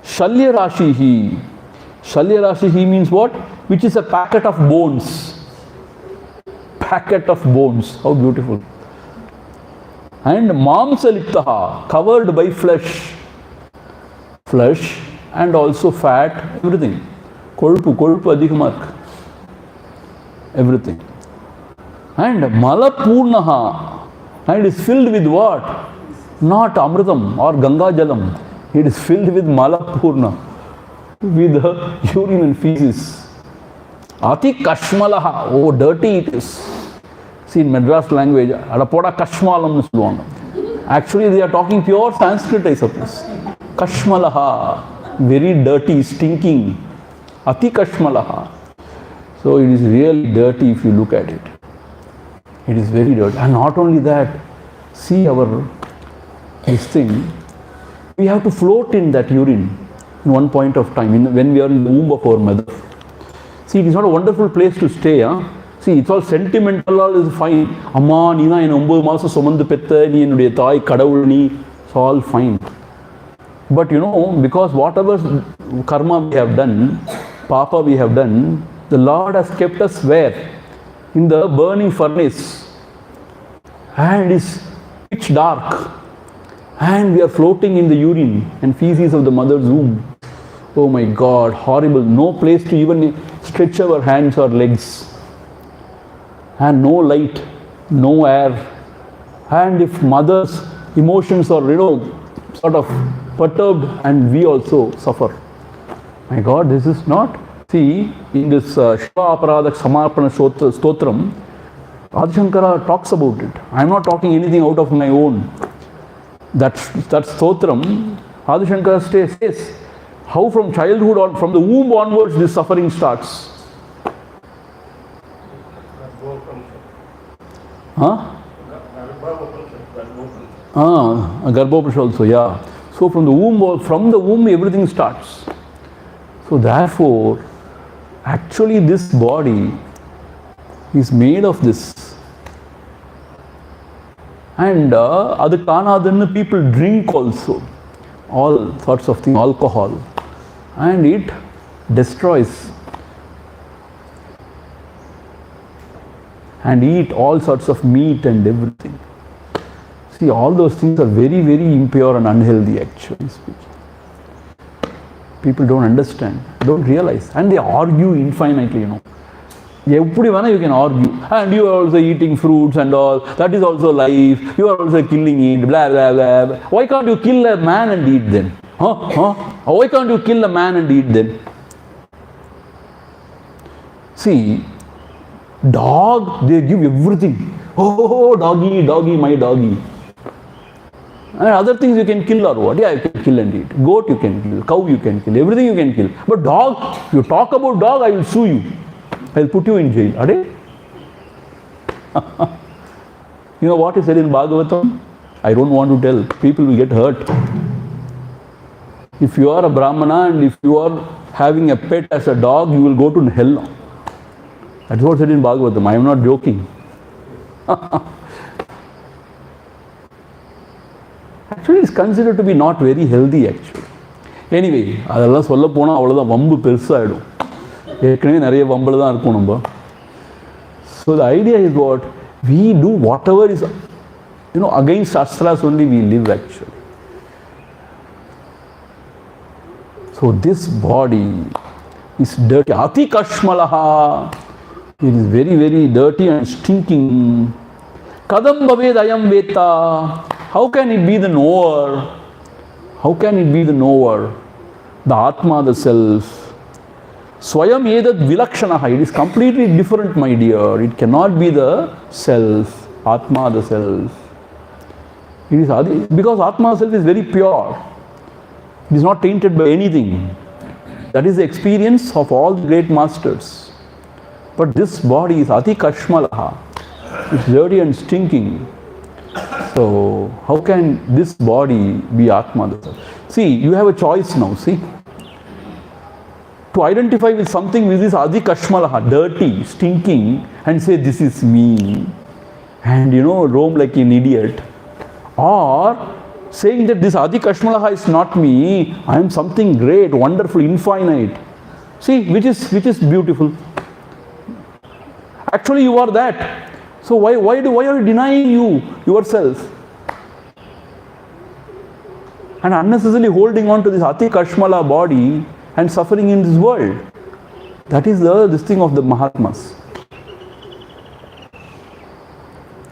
S1: Shalya Rashihi. Shalya Rashihi means what? Which is a packet of bones. Packet of bones. How beautiful. And Mamsaliptaha, covered by flesh. Flesh and also fat, everything. Kolpu adhikamak. Everything. And Malapurnaha. And it is filled with what? Not Amritam or Ganga Jalam. It is filled with Malapurna. With urine and feces. Ati Kashmalaha. Oh, dirty it is. See, in Madras language, Adapoda Kashmalam is long. Actually, they are talking pure Sanskrit, I suppose. Kashmalaha. Very dirty, stinking. Ati Kashmalaha. So it is really dirty if you look at it. It is very dirty. And not only that, see this thing. We have to float in that urine in one point of time when we are in the womb of our mother. See, it is not a wonderful place to stay. See, it's all sentimental, all is fine. Amma, Nina, in 9 maasa sumandu petta, ni ennuடைய தாய் கடவுள் நீ, it's all fine. But you know, because whatever karma we have done, papa we have done, the Lord has kept us where? In the burning furnace. And it is pitch dark. And we are floating in the urine and feces of the mother's womb. Oh my God, horrible. No place to even stretch our hands or legs. And no light, no air. And if mother's emotions are, sort of perturbed, and we also suffer. My God, this is not. See, in this Shiva Aparada Samarpana Stotram, Adi Shankara talks about it. I am not talking anything out of my own. That Stotram, Adi Shankara says, how from childhood or from the womb onwards this suffering starts. Garbhopanisha also, yeah. So from the womb everything starts. So therefore, actually this body is made of this. And adhu people drink also. All sorts of things, alcohol. And it destroys. And eat all sorts of meat and everything. See, all those things are very, very impure and unhealthy, actually speaking. People don't understand, don't realize. And they argue infinitely, Everybody you can argue. And you are also eating fruits and all. That is also life. You are also killing it, blah, blah, blah. Why can't you kill a man and eat then? Why can't you kill a man and eat then? See, dog, they give everything. Oh, doggy, doggy, my doggy. And other things you can kill or what? Yeah, you can kill and eat. Goat you can kill, cow you can kill, everything you can kill. But dog, if you talk about dog, I will sue you. I will put you in jail. Ade? You know what is said in Bhagavatam? I don't want to tell. People will get hurt. If you are a Brahmana and if you are having a pet as a dog, you will go to hell. That's what is said in Bhagavatam. I am not joking. Actually, it's considered to be not very healthy actually. Anyway, அதெல்லாம் சொல்ல போனா அவ்வளவுதான் வம்பு பெருசாயிடும். ஏற்கனவே நிறைய வம்புல தான் இருக்கும் நம்ம. So the idea is what? We do whatever is, against Shastras only we live actually. So this body is dirty. Ati Kashmalaha. It is very, very dirty and stinking. Kadam bhaved ayam veta. How can it be the knower? How can it be the knower? The Atma, the self. Swayam edad vilakshanaha. It is completely different, my dear. It cannot be the self. Atma, the self. It is because Atma self is very pure. It is not tainted by anything. That is the experience of all the great masters. But this body is Ati Kashmalaha. It's dirty and stinking. So, how can this body be Atma? See, you have a choice now, see. to identify with something which is Adi Kashmalaha, dirty, stinking, and say this is me, and roam like an idiot, or saying that this Adi Kashmalaha is not me, I am something great, wonderful, infinite. See, which is beautiful. Actually, you are that. So why are you denying yourself? And unnecessarily holding on to this Ati Kashmala body and suffering in this world. That is this thing of the Mahatmas.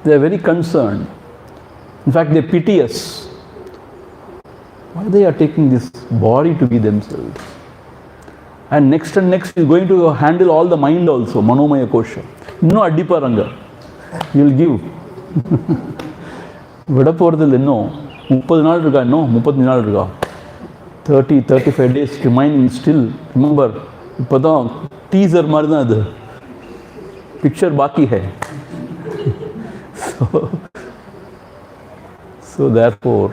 S1: They are very concerned. In fact, they pity us. Why they are taking this body to be themselves? And next is going to handle all the mind also, Manomaya Kosha. No Adiparanga. You will give. Vidaporadil 30 நாள் இருக்கா இன்னும் 30 நாள் இருக்கா 35 days remaining still. Remember, இப்போதான் teaser மாதிரி தான் அது, picture பாக்கி है. So therefore,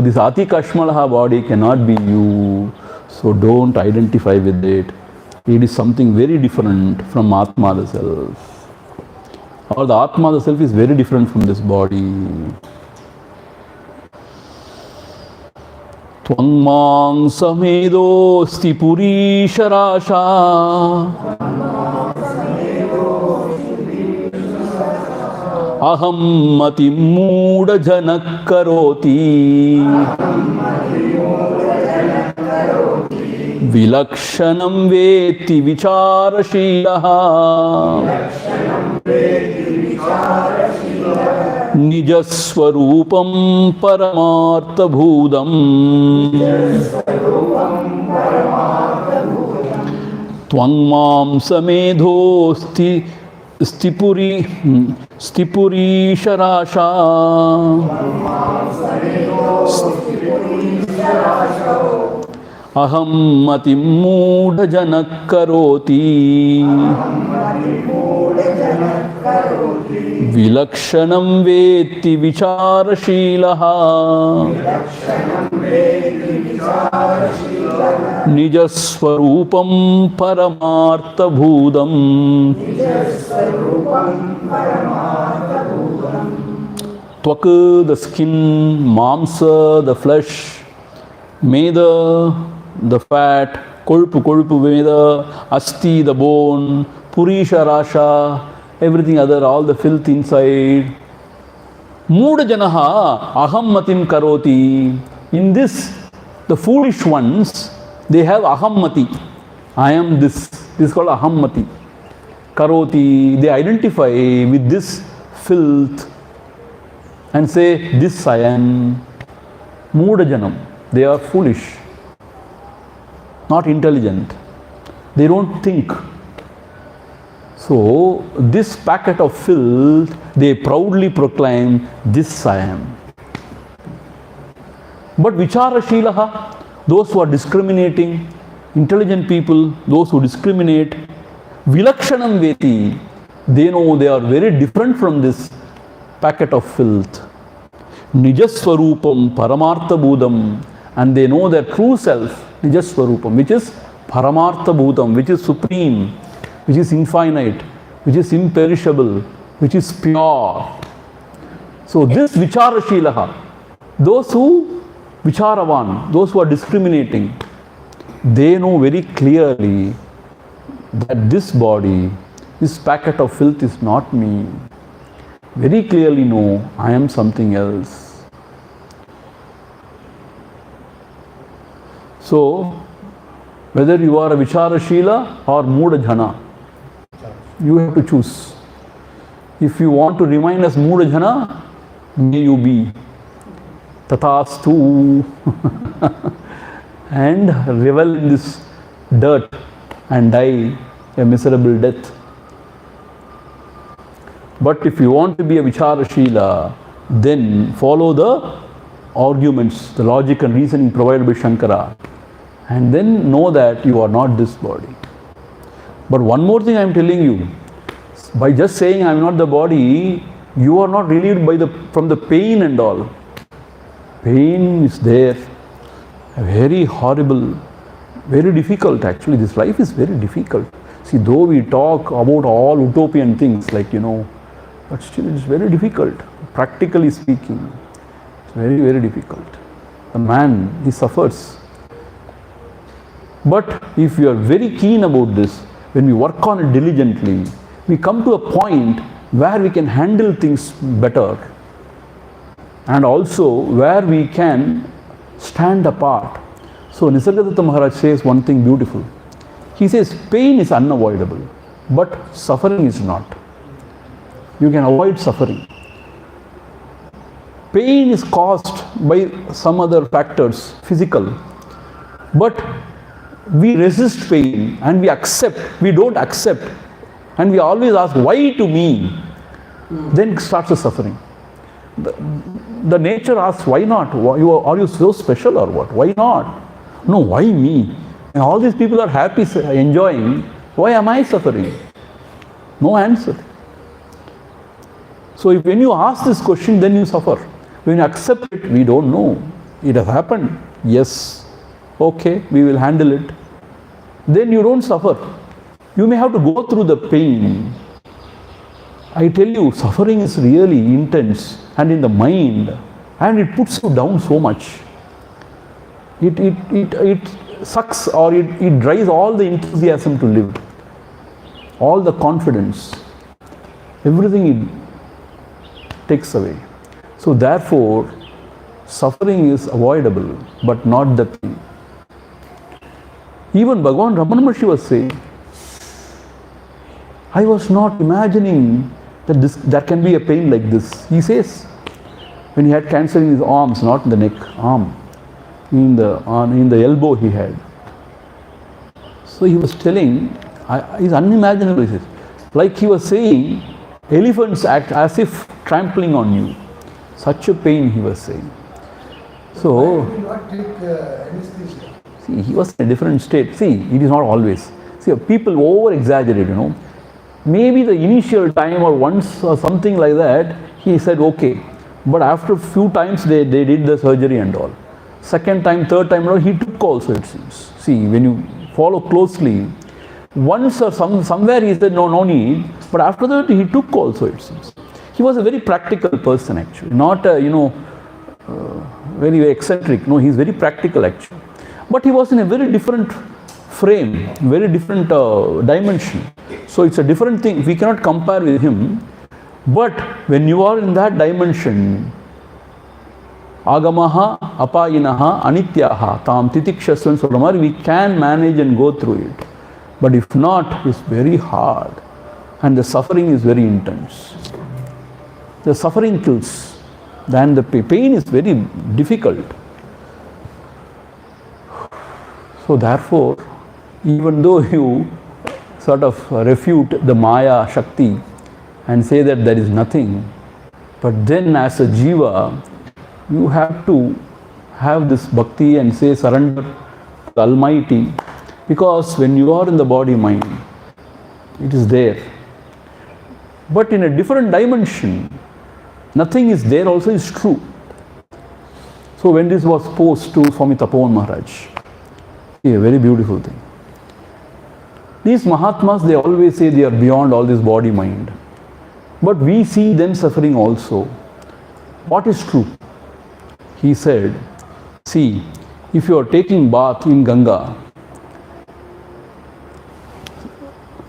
S1: this Ati Kashmalaha body cannot be you. So don't identify with it. It is something very different from Atma the self. Or the Atma the self is very different from this body. Tvangmang samedosti purisharasha aham mati mooda janak karoti vilakshanam veti vicharashilaha nijaswarupam paramarthabhudam tvangmam samedhosti stipuri sharasha aham mati mooda janak karoti vilakshanam veti vicharashilaha nijaswarupam paramarthabhudam. Tvaka, the skin, mamsa, the flesh, meda, the fat, kolpu meda, asti, the bone, purisha rasha, everything other, all the filth inside. Mooda janaha aham matim karoti. In this, the foolish ones, they have aham mati. I am this. This is called aham mati. Karoti. They identify with this filth and say, this I am. Mooda janam. They are foolish, not intelligent. They don't think. So, this packet of filth, they proudly proclaim, this I am. But vicharashilaha, those who are discriminating, intelligent people, those who discriminate, vilakshanam veti, they know they are very different from this packet of filth. Nijaswarupam paramarthabhudam, and they know their true self, Nijaswarupam, which is paramarthabhudam, which is supreme, which is infinite, which is imperishable, which is pure. So this vicharashilaha, those who vicharavan, those who are discriminating, they know very clearly that this body, this packet of filth is not me. Very clearly know I am something else. So whether you are a vicharashila or mooda jana, you have to choose. If you want to remain as mooda jana, may you be tathastu and revel in this dirt and die a miserable death. But if you want to be a vicharashila, then follow the arguments, the logic and reasoning provided by Shankara, and then know that you are not this body. But one more thing I am telling you, by just saying I am not the body, you are not relieved from the pain and all. Pain is there, a very horrible, Very difficult actually. This life is very difficult. See, though we talk about all utopian things like, but still it's very difficult. Practically speaking, it's very, very difficult. The man, he suffers. But if we are very keen about this, when we work on it diligently, we come to a point where we can handle things better, and also where we can stand apart. So Nisargadatta Maharaj says one thing beautiful. He says pain is unavoidable, but suffering is not. You can avoid suffering. Pain is caused by some other factors, physical, but we resist pain and we don't accept, and we always ask, why to me? Then starts the suffering. The nature asks, why not? Are you so special or what? Why not? No, why me? And all these people are happy, enjoying. Why am I suffering? No answer. So when you ask this question, then you suffer. When you accept it, we don't know. It has happened. Yes. Okay, we will handle it. Then you don't suffer. You may have to go through the pain. I tell you, suffering is really intense and in the mind, and it puts you down so much. It sucks, or it drives all the enthusiasm to live, all the confidence, everything it takes away. So therefore, suffering is avoidable, but not the pain. Even Bhagavan Ramana Maharshi was saying, I was not imagining that there can be a pain like this. He says, when he had cancer in his arms, not in the neck, arm, in the elbow he had. So he was telling, it's unimaginable. He says, like he was saying, elephants act as if trampling on you. Such a pain he was saying. So,
S2: why did he not take anesthesia?
S1: See, he was in a different state. See, it is not always. See, people over exaggerate, Maybe the initial time or once or something like that, he said okay. But after a few times they did the surgery and all. Second time, third time, he took also, it seems. See, when you follow closely, once or somewhere he said no need, but after that he took also, it seems. He was a very practical person actually, not very eccentric. No, he's very practical actually. But he was in a very different frame, very different dimension. So it's a different thing. We cannot compare with him. But when you are in that dimension, agamaha, apayinaha, anityaha, tam titikshasvan solamar, we can manage and go through it. But if not, it's very hard. And the suffering is very intense. The suffering kills. Then the pain is very difficult. So therefore, even though you sort of refute the Maya Shakti and say that there is nothing, but then as a Jiva, you have to have this bhakti and say surrender to the Almighty, because when you are in the body mind, it is there. But in a different dimension, nothing is there also is true. So when this was posed to Swami Tapovan Maharaj, a very beautiful thing. These Mahatmas, they always say they are beyond all this body mind. But we see them suffering also. What is true? He said, see, if you are taking bath in Ganga,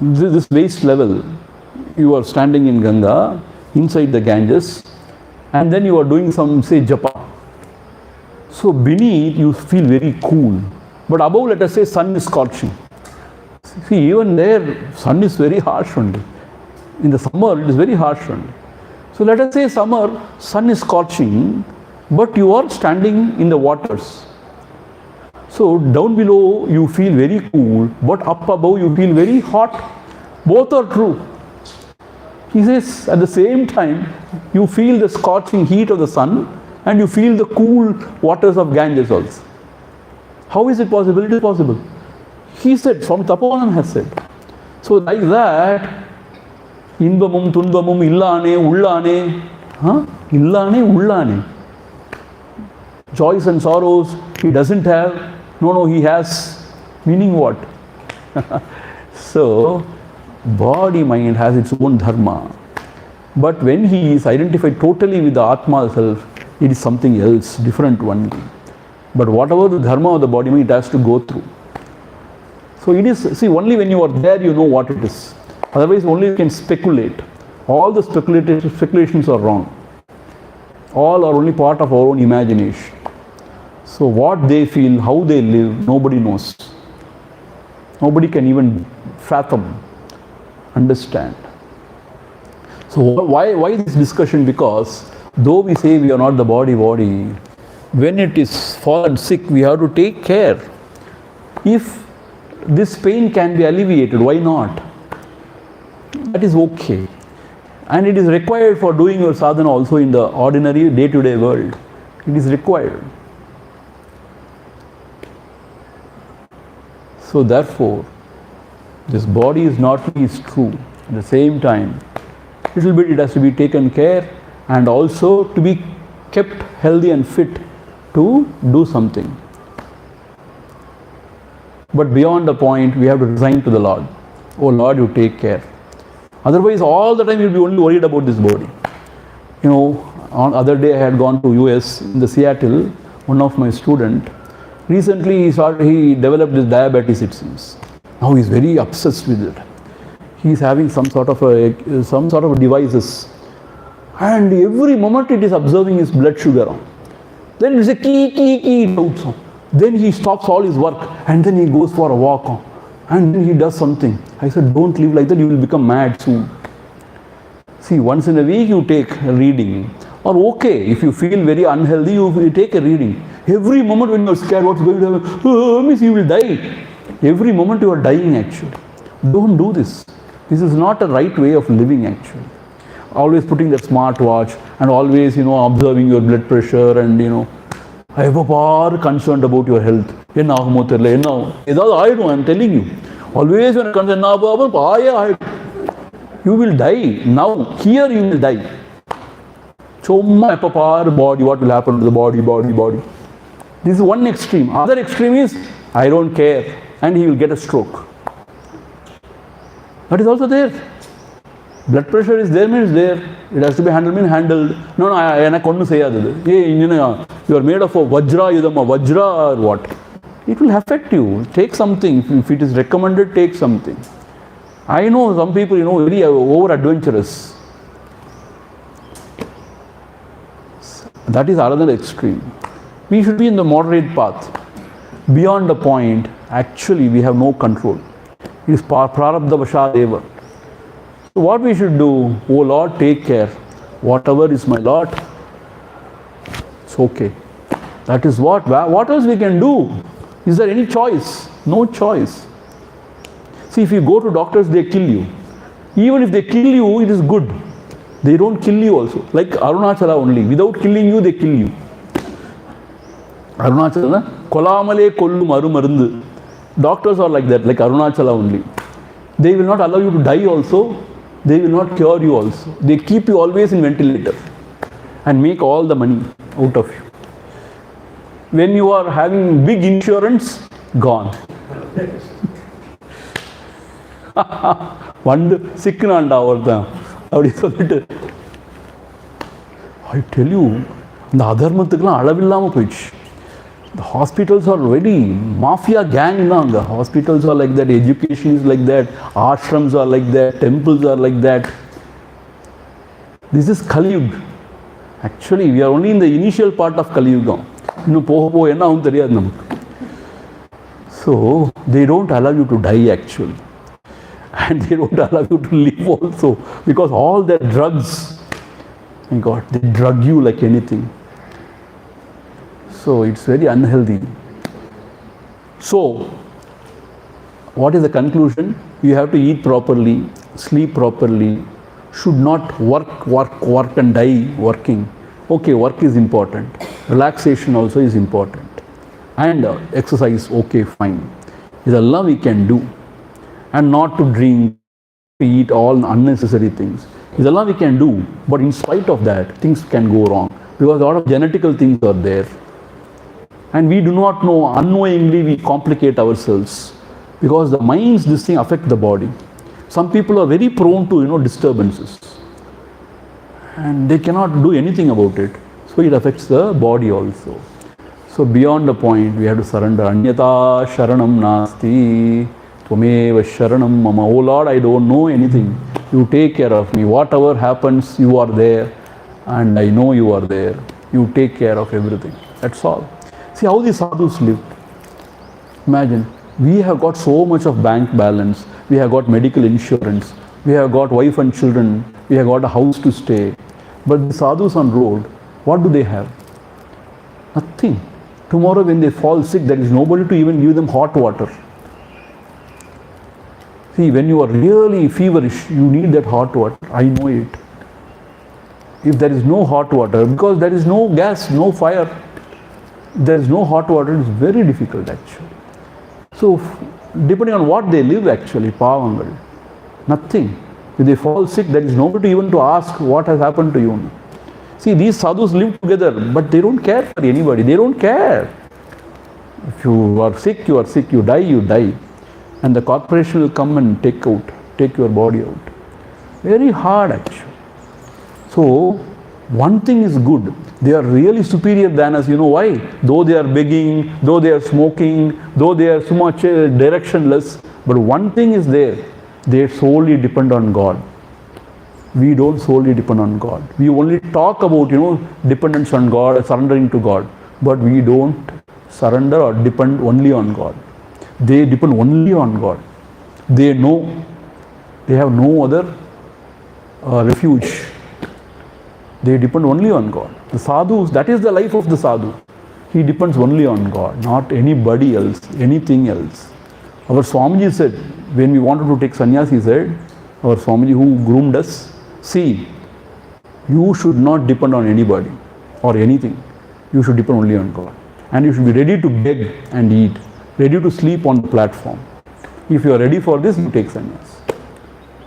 S1: this waist level, you are standing in Ganga, inside the Ganges, and then you are doing some, say, japa. So beneath, you feel very cool. But above, let us say, sun is scorching. See, even there, sun is very harsh only. In the summer, it is very harsh only. So let us say summer, sun is scorching, but you are standing in the waters. So down below, you feel very cool, but up above, you feel very hot. Both are true. He says, at the same time, you feel the scorching heat of the sun, and you feel the cool waters of Ganges also. How is it possible? It is possible. He said, Swami Tapovan has said. So like that, inbamum, tunbamum, illane, ullane, illane, ullane. Joys and sorrows, he doesn't have. No, he has. Meaning what? So, body mind has its own dharma. But when he is identified totally with the Atma self, it is something else, different only. But whatever the dharma of the body mind, it has to go through. So it is, see, only when you are there you know what it is. Otherwise only you can speculate. All the speculations are wrong. All are only part of our own imagination. So what they feel, how they live, nobody knows. Nobody can even fathom, understand. So why this discussion? Because though we say we are not the body, when it is fallen sick, we have to take care. If this pain can be alleviated, why not? That is okay. And it is required for doing your sadhana also in the ordinary day-to-day world. It is required. So therefore, this body is not is true. At the same time, little bit it has to be taken care and also to be kept healthy and fit to do something. But beyond the point, we have to resign to the Lord. Oh Lord, you take care. Otherwise, all the time you'll be only worried about this body. You know, on other day I had gone to US in the Seattle. One of my student recently he developed this diabetes, it seems. Now he's very obsessed with it. He's having some sort of devices, and every moment it is observing his blood sugar. Then it's a key out. Then he stops all his work and then he goes for a walk and then he does something. I said, don't live like that, you will become mad soon. See, once in a week you take a reading, or okay, if you feel very unhealthy, you take a reading. Every moment when you are scared what's going to happen, means you will die. Every moment you are dying actually. Don't do this. This is not a right way of living actually. Always putting that smart watch and always, observing your blood pressure and, I am concerned about your health. I'm telling you. Always when concerned, you will die. Now, here you will die. Body, what will happen to the body? This is one extreme. Other extreme is, I don't care, and he will get a stroke. That is also there. Blood pressure is there, means there. It has to be handled. No, I can't say that. You are made of a vajra or what? It will affect you. Take something. If it is recommended, take something. I know some people, very over adventurous. That is another extreme. We should be in the moderate path. Beyond the point, actually we have no control. It is prarabdha vashadeva. So what we should do, oh Lord, take care. Whatever is my lot, it's okay. That is what else we can do? Is there any choice? No choice. See, if you go to doctors, they kill you. Even if they kill you, it is good. They don't kill you also. Like Arunachala only. Without killing you, they kill you. Arunachala, kolamale kollu maru marundu. Doctors are like that, like Arunachala only. They will not allow you to die also. They will not cure you also. They keep you always in ventilator and make all the money out of you. When you are having big insurance, gone. One sick nanda or I tell you, the adharmathukku the hospitals are very mafia gang now. The hospitals are like that, education is like that, ashrams are like that, temples are like that. This is Kali Yuga. Actually, we are only in the initial part of Kali Yuga. So, they don't allow you to die actually. And they don't allow you to live also. Because all their drugs, my God, they drug you like anything. So it's very unhealthy. So, what is the conclusion? You have to eat properly, sleep properly, should not work and die working. Okay, work is important. Relaxation also is important. And exercise, okay, fine. This Allah we can do. And not to drink, to eat all unnecessary things. This Allah we can do. But in spite of that, things can go wrong. Because a lot of genetical things are there. And we do not know, unknowingly we complicate ourselves because the minds, this thing affect the body. Some people are very prone to, disturbances. And they cannot do anything about it. So it affects the body also. So beyond the point, we have to surrender. Anyata sharanam nasti, tvameva sharanam mama. Oh Lord, I don't know anything. You take care of me. Whatever happens, you are there. And I know you are there. You take care of everything. That's all. See how the sadhus lived. Imagine, we have got so much of bank balance. We have got medical insurance. We have got wife and children. We have got a house to stay. But the sadhus on road, what do they have? Nothing. Tomorrow when they fall sick, there is nobody to even give them hot water. See, when you are really feverish, you need that hot water. I know it. If there is no hot water, because there is no gas, no fire, there is no hot water, it is very difficult actually. So, depending on what they live actually, pavangal, nothing. If they fall sick, there is nobody even to ask what has happened to you. See, these sadhus live together, but they don't care for anybody. They don't care. If you are sick, you are sick. You die. And the corporation will come and take your body out. Very hard actually. So, one thing is good. They are really superior than us. You know why? Though they are begging, though they are smoking, though they are so much directionless, but one thing is there. They solely depend on God. We don't solely depend on God. We only talk about, dependence on God, surrendering to God. But we don't surrender or depend only on God. They depend only on God. They know they have no other refuge. They depend only on God. The sadhus, that is the life of the sadhu. He depends only on God, not anybody else, anything else. Our Swamiji said, when we wanted to take sannyas, he said, our Swamiji who groomed us, see, you should not depend on anybody or anything. You should depend only on God. And you should be ready to beg and eat, ready to sleep on the platform. If you are ready for this, you take sannyas.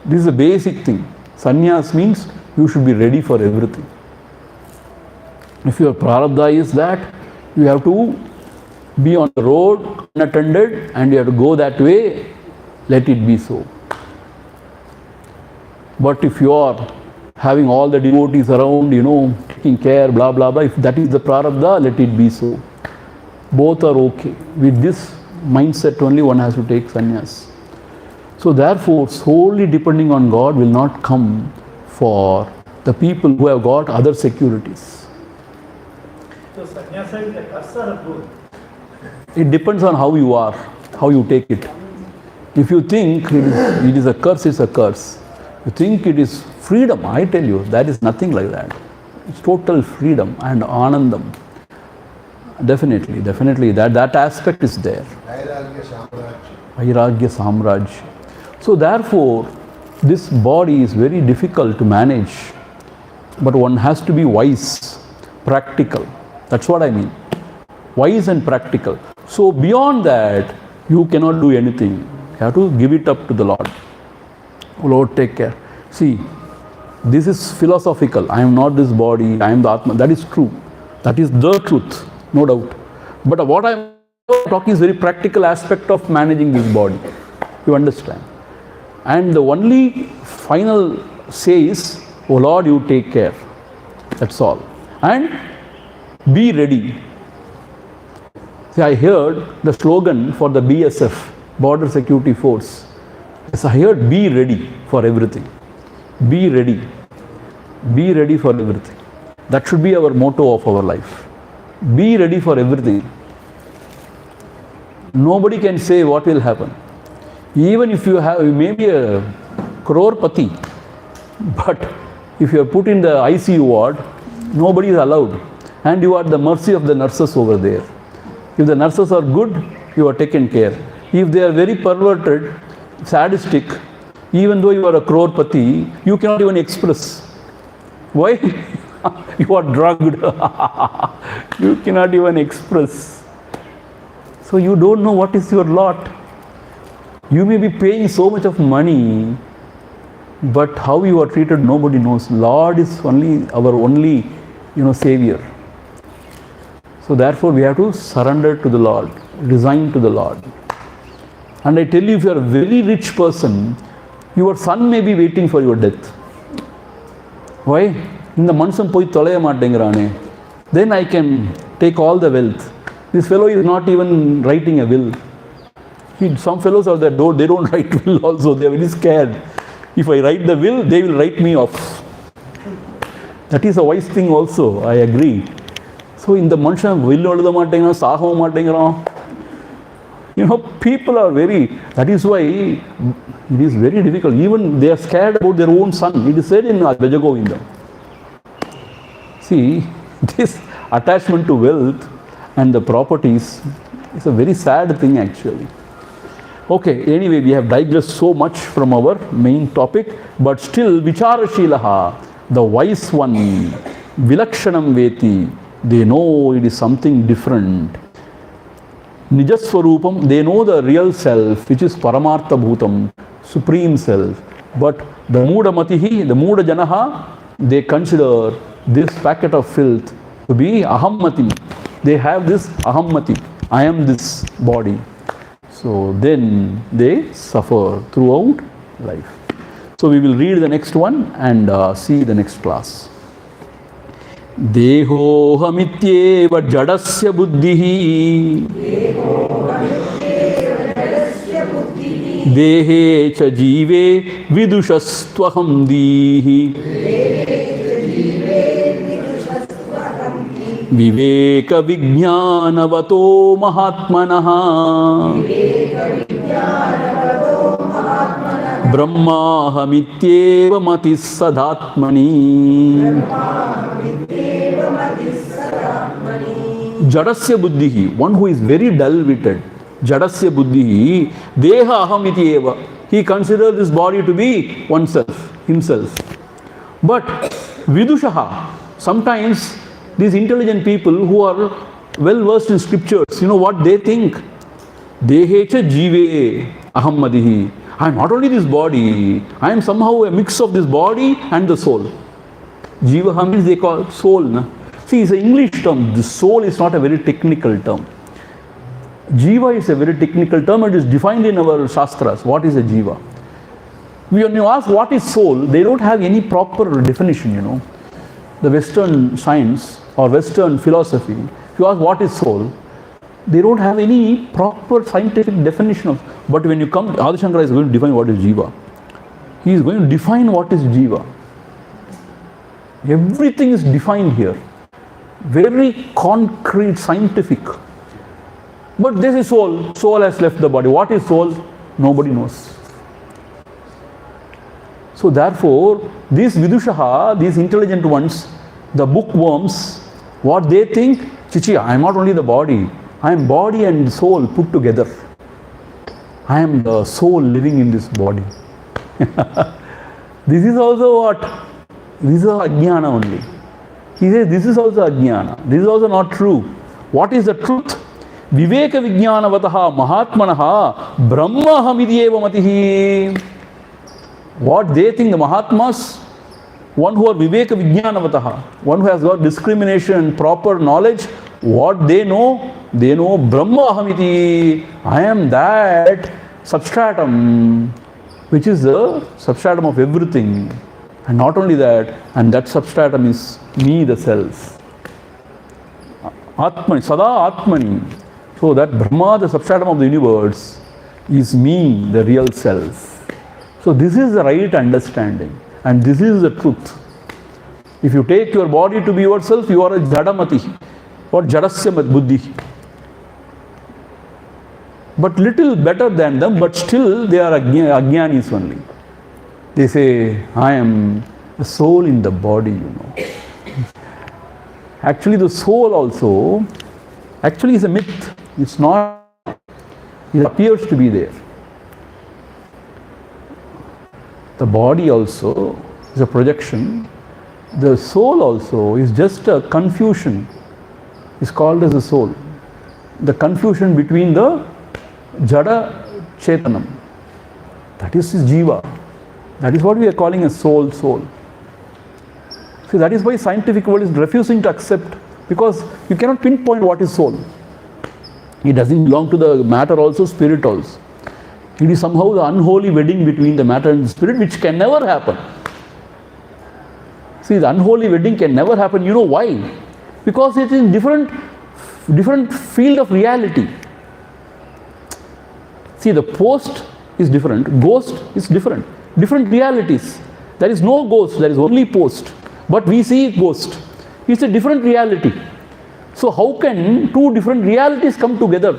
S1: This is a basic thing. Sannyas means you should be ready for everything. If your prarabdha is that, you have to be on the road unattended and you have to go that way, let it be so. But if you are having all the devotees around, taking care, blah, blah, blah, if that is the prarabdha, let it be so. Both are okay. With this mindset only one has to take sannyas. So therefore, solely depending on God will not come for the people who have got other securities.
S2: So sannyasa is a curse or a good?
S1: It depends on how you are, how you take it. If you think it is a curse, it's a curse. You think it is freedom, I tell you, that is nothing like that. It's total freedom and anandam. Definitely, that aspect is there. Vairagya Samrajya. So therefore, this body is very difficult to manage, but one has to be wise, practical. That's what I mean. Wise and practical. So beyond that, you cannot do anything. You have to give it up to the Lord. Oh Lord, take care. See, this is philosophical. I am not this body, I am the Atma. That is true. That is the truth, no doubt. But what I am talking is very practical aspect of managing this body. You understand? And the only final say is, oh Lord, you take care. That's all. And be ready. See, I heard the slogan for the BSF, Border Security Force. Yes, I heard be ready for everything. Be ready. Be ready for everything. That should be our motto of our life. Be ready for everything. Nobody can say what will happen. Even if you may be a crorepati, but if you are put in the ICU ward, nobody is allowed. And you are at the mercy of the nurses over there. If the nurses are good, you are taken care. If they are very perverted, sadistic, even though you are a crorepati, you cannot even express. Why? You are drugged. You cannot even express. So you don't know what is your lot. You may be paying so much of money, but how you are treated, nobody knows. Lord is only our only, Savior. So therefore we have to surrender to the Lord, resign to the Lord. And I tell you, if you are a very rich person, your son may be waiting for your death. Why? In the mansam poi tolaya maatengirane. Then I can take all the wealth. This fellow is not even writing a will. Some fellows are there, they don't write will also. They are very scared. If I write the will, they will write me off. That is a wise thing also, I agree. So in the mansam will olda maatengirane, sahav maatengirane. You know, people are very, that is why it is very difficult. Even they are scared about their own son. It is said in Advaita Vedanta. See, this attachment to wealth and the properties is a very sad thing actually. Okay, anyway, we have digressed so much from our main topic, but still, Vicharashilaha, the wise one, Vilakshanam Veti, they know it is something different. Nijaswarupam, they know the real self, which is Paramartha Bhutam, supreme self. But the Mudamatihi, the Muda Janaha, they consider this packet of filth to be Ahammati. They have this Ahammati, I am this body. So then they suffer throughout life. So we will read the next one and see the next class. Dehohamityeva jadasya buddhihi Dehe cha jive vidushastvaham dihi Viveka vijnanavato mahatmanaha Brahmahamityeva matis sadatmani Jadasya buddhihi, one who is very dull-witted, Jadasya buddhihi, Deha ahamiti eva. He considers this body to be oneself, himself. But Vidushaha, sometimes these intelligent people who are well versed in scriptures, you know what they think? Dehecha jive ahammadihi. I am not only this body, I am somehow a mix of this body and the soul. Jivaha means they call soul. Na? See, it's an English term. The soul is not a very technical term. Jiva is a very technical term. It is defined in our Shastras. What is a Jiva? When you ask what is soul, they don't have any proper definition, you know. The Western science or Western philosophy, if you ask what is soul, they don't have any proper scientific definition of. But when you come, Adi Shankara is going to define what is Jiva. He is going to define what is Jiva. Everything is defined here. Very concrete, scientific. But this is soul. Soul has left the body. What is soul? Nobody knows. So therefore, these Vidushaha, these intelligent ones, the bookworms, what they think, Chichi, I am not only the body, I am body and soul put together. I am the soul living in this body. This is also what? This is Ajnana only. He says this is also Ajnana. This is also not true. What is the truth? Viveka vijnanavataha mahatmanaha brahmahamidyeva matihi. What they think, the Mahatmas, one who are Viveka vijnanavataha, one who has got discrimination, proper knowledge, what they know Brahmahamiti. I am that substratum, which is the substratum of everything. And not only that, and that substratum is me, the self. Atmani, Sada Atmani. So that Brahma, the substratum of the universe, is me, the real self. So this is the right understanding. And this is the truth. If you take your body to be yourself, you are a Jadamati or Jadasya Buddhi. But little better than them, but still they are Ajnanis only. They say, I am a soul in the body, you know. Actually, the soul also, actually is a myth. It's not, it appears to be there. The body also is a projection. The soul also is just a confusion. It's called as a soul. The confusion between the Jada Chetanam. That is his Jiva. That is what we are calling a soul. See, that is why scientific world is refusing to accept Because you cannot pinpoint what is soul. It doesn't belong to the matter also, spirit also. It is somehow the unholy wedding between the matter and the spirit, which can never happen. See, the unholy wedding can never happen. You know why? Because it is in different field of reality. See, the post is different, ghost is different. Different realities. There is no ghost, there is only post. But we see ghost. It's a different reality. So how can two different realities come together?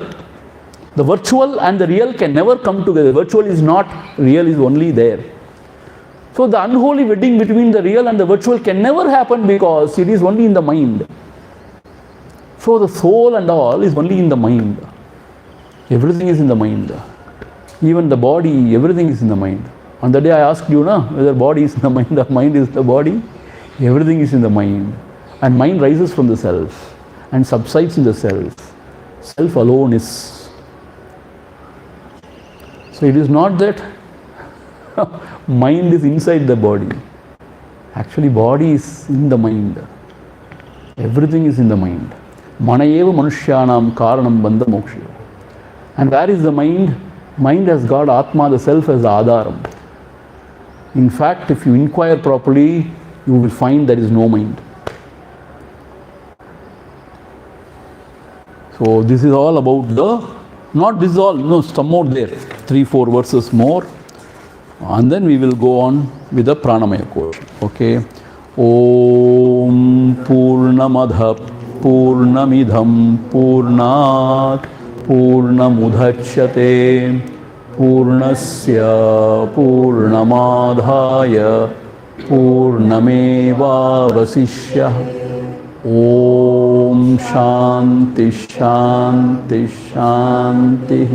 S1: The virtual and the real can never come together. Virtual is not, real is only there. So the unholy wedding between the real and the virtual can never happen because it is only in the mind. So the soul and all is only in the mind. Everything is in the mind. Even the body, everything is in the mind. On the day I asked you, whether body is in the mind or mind is the body. Everything is in the mind. And mind rises from the self and subsides in the self. Self alone is. So it is not that mind is inside the body. Actually, body is in the mind. Everything is in the mind. Manayeva manushyanam karanam bandha moksha. And where is the mind? Mind has got Atma, the self, as the Adharam. In fact, if you inquire properly, you will find there is no mind. So this is all about the, not this is all, no, some more there, 3-4 verses more, and then we will go on with the pranamaya quotation. Okay. Om Purnamadha Purnamidham Purnat Purnamudhachyate Purnasya Purnamadhaya Purnameva Vasishyah. Om Shanti Shanti Shanti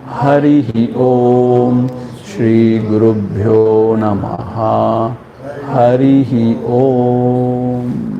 S1: Harihi Om Shri Gurubhyo Namaha Harihi Om.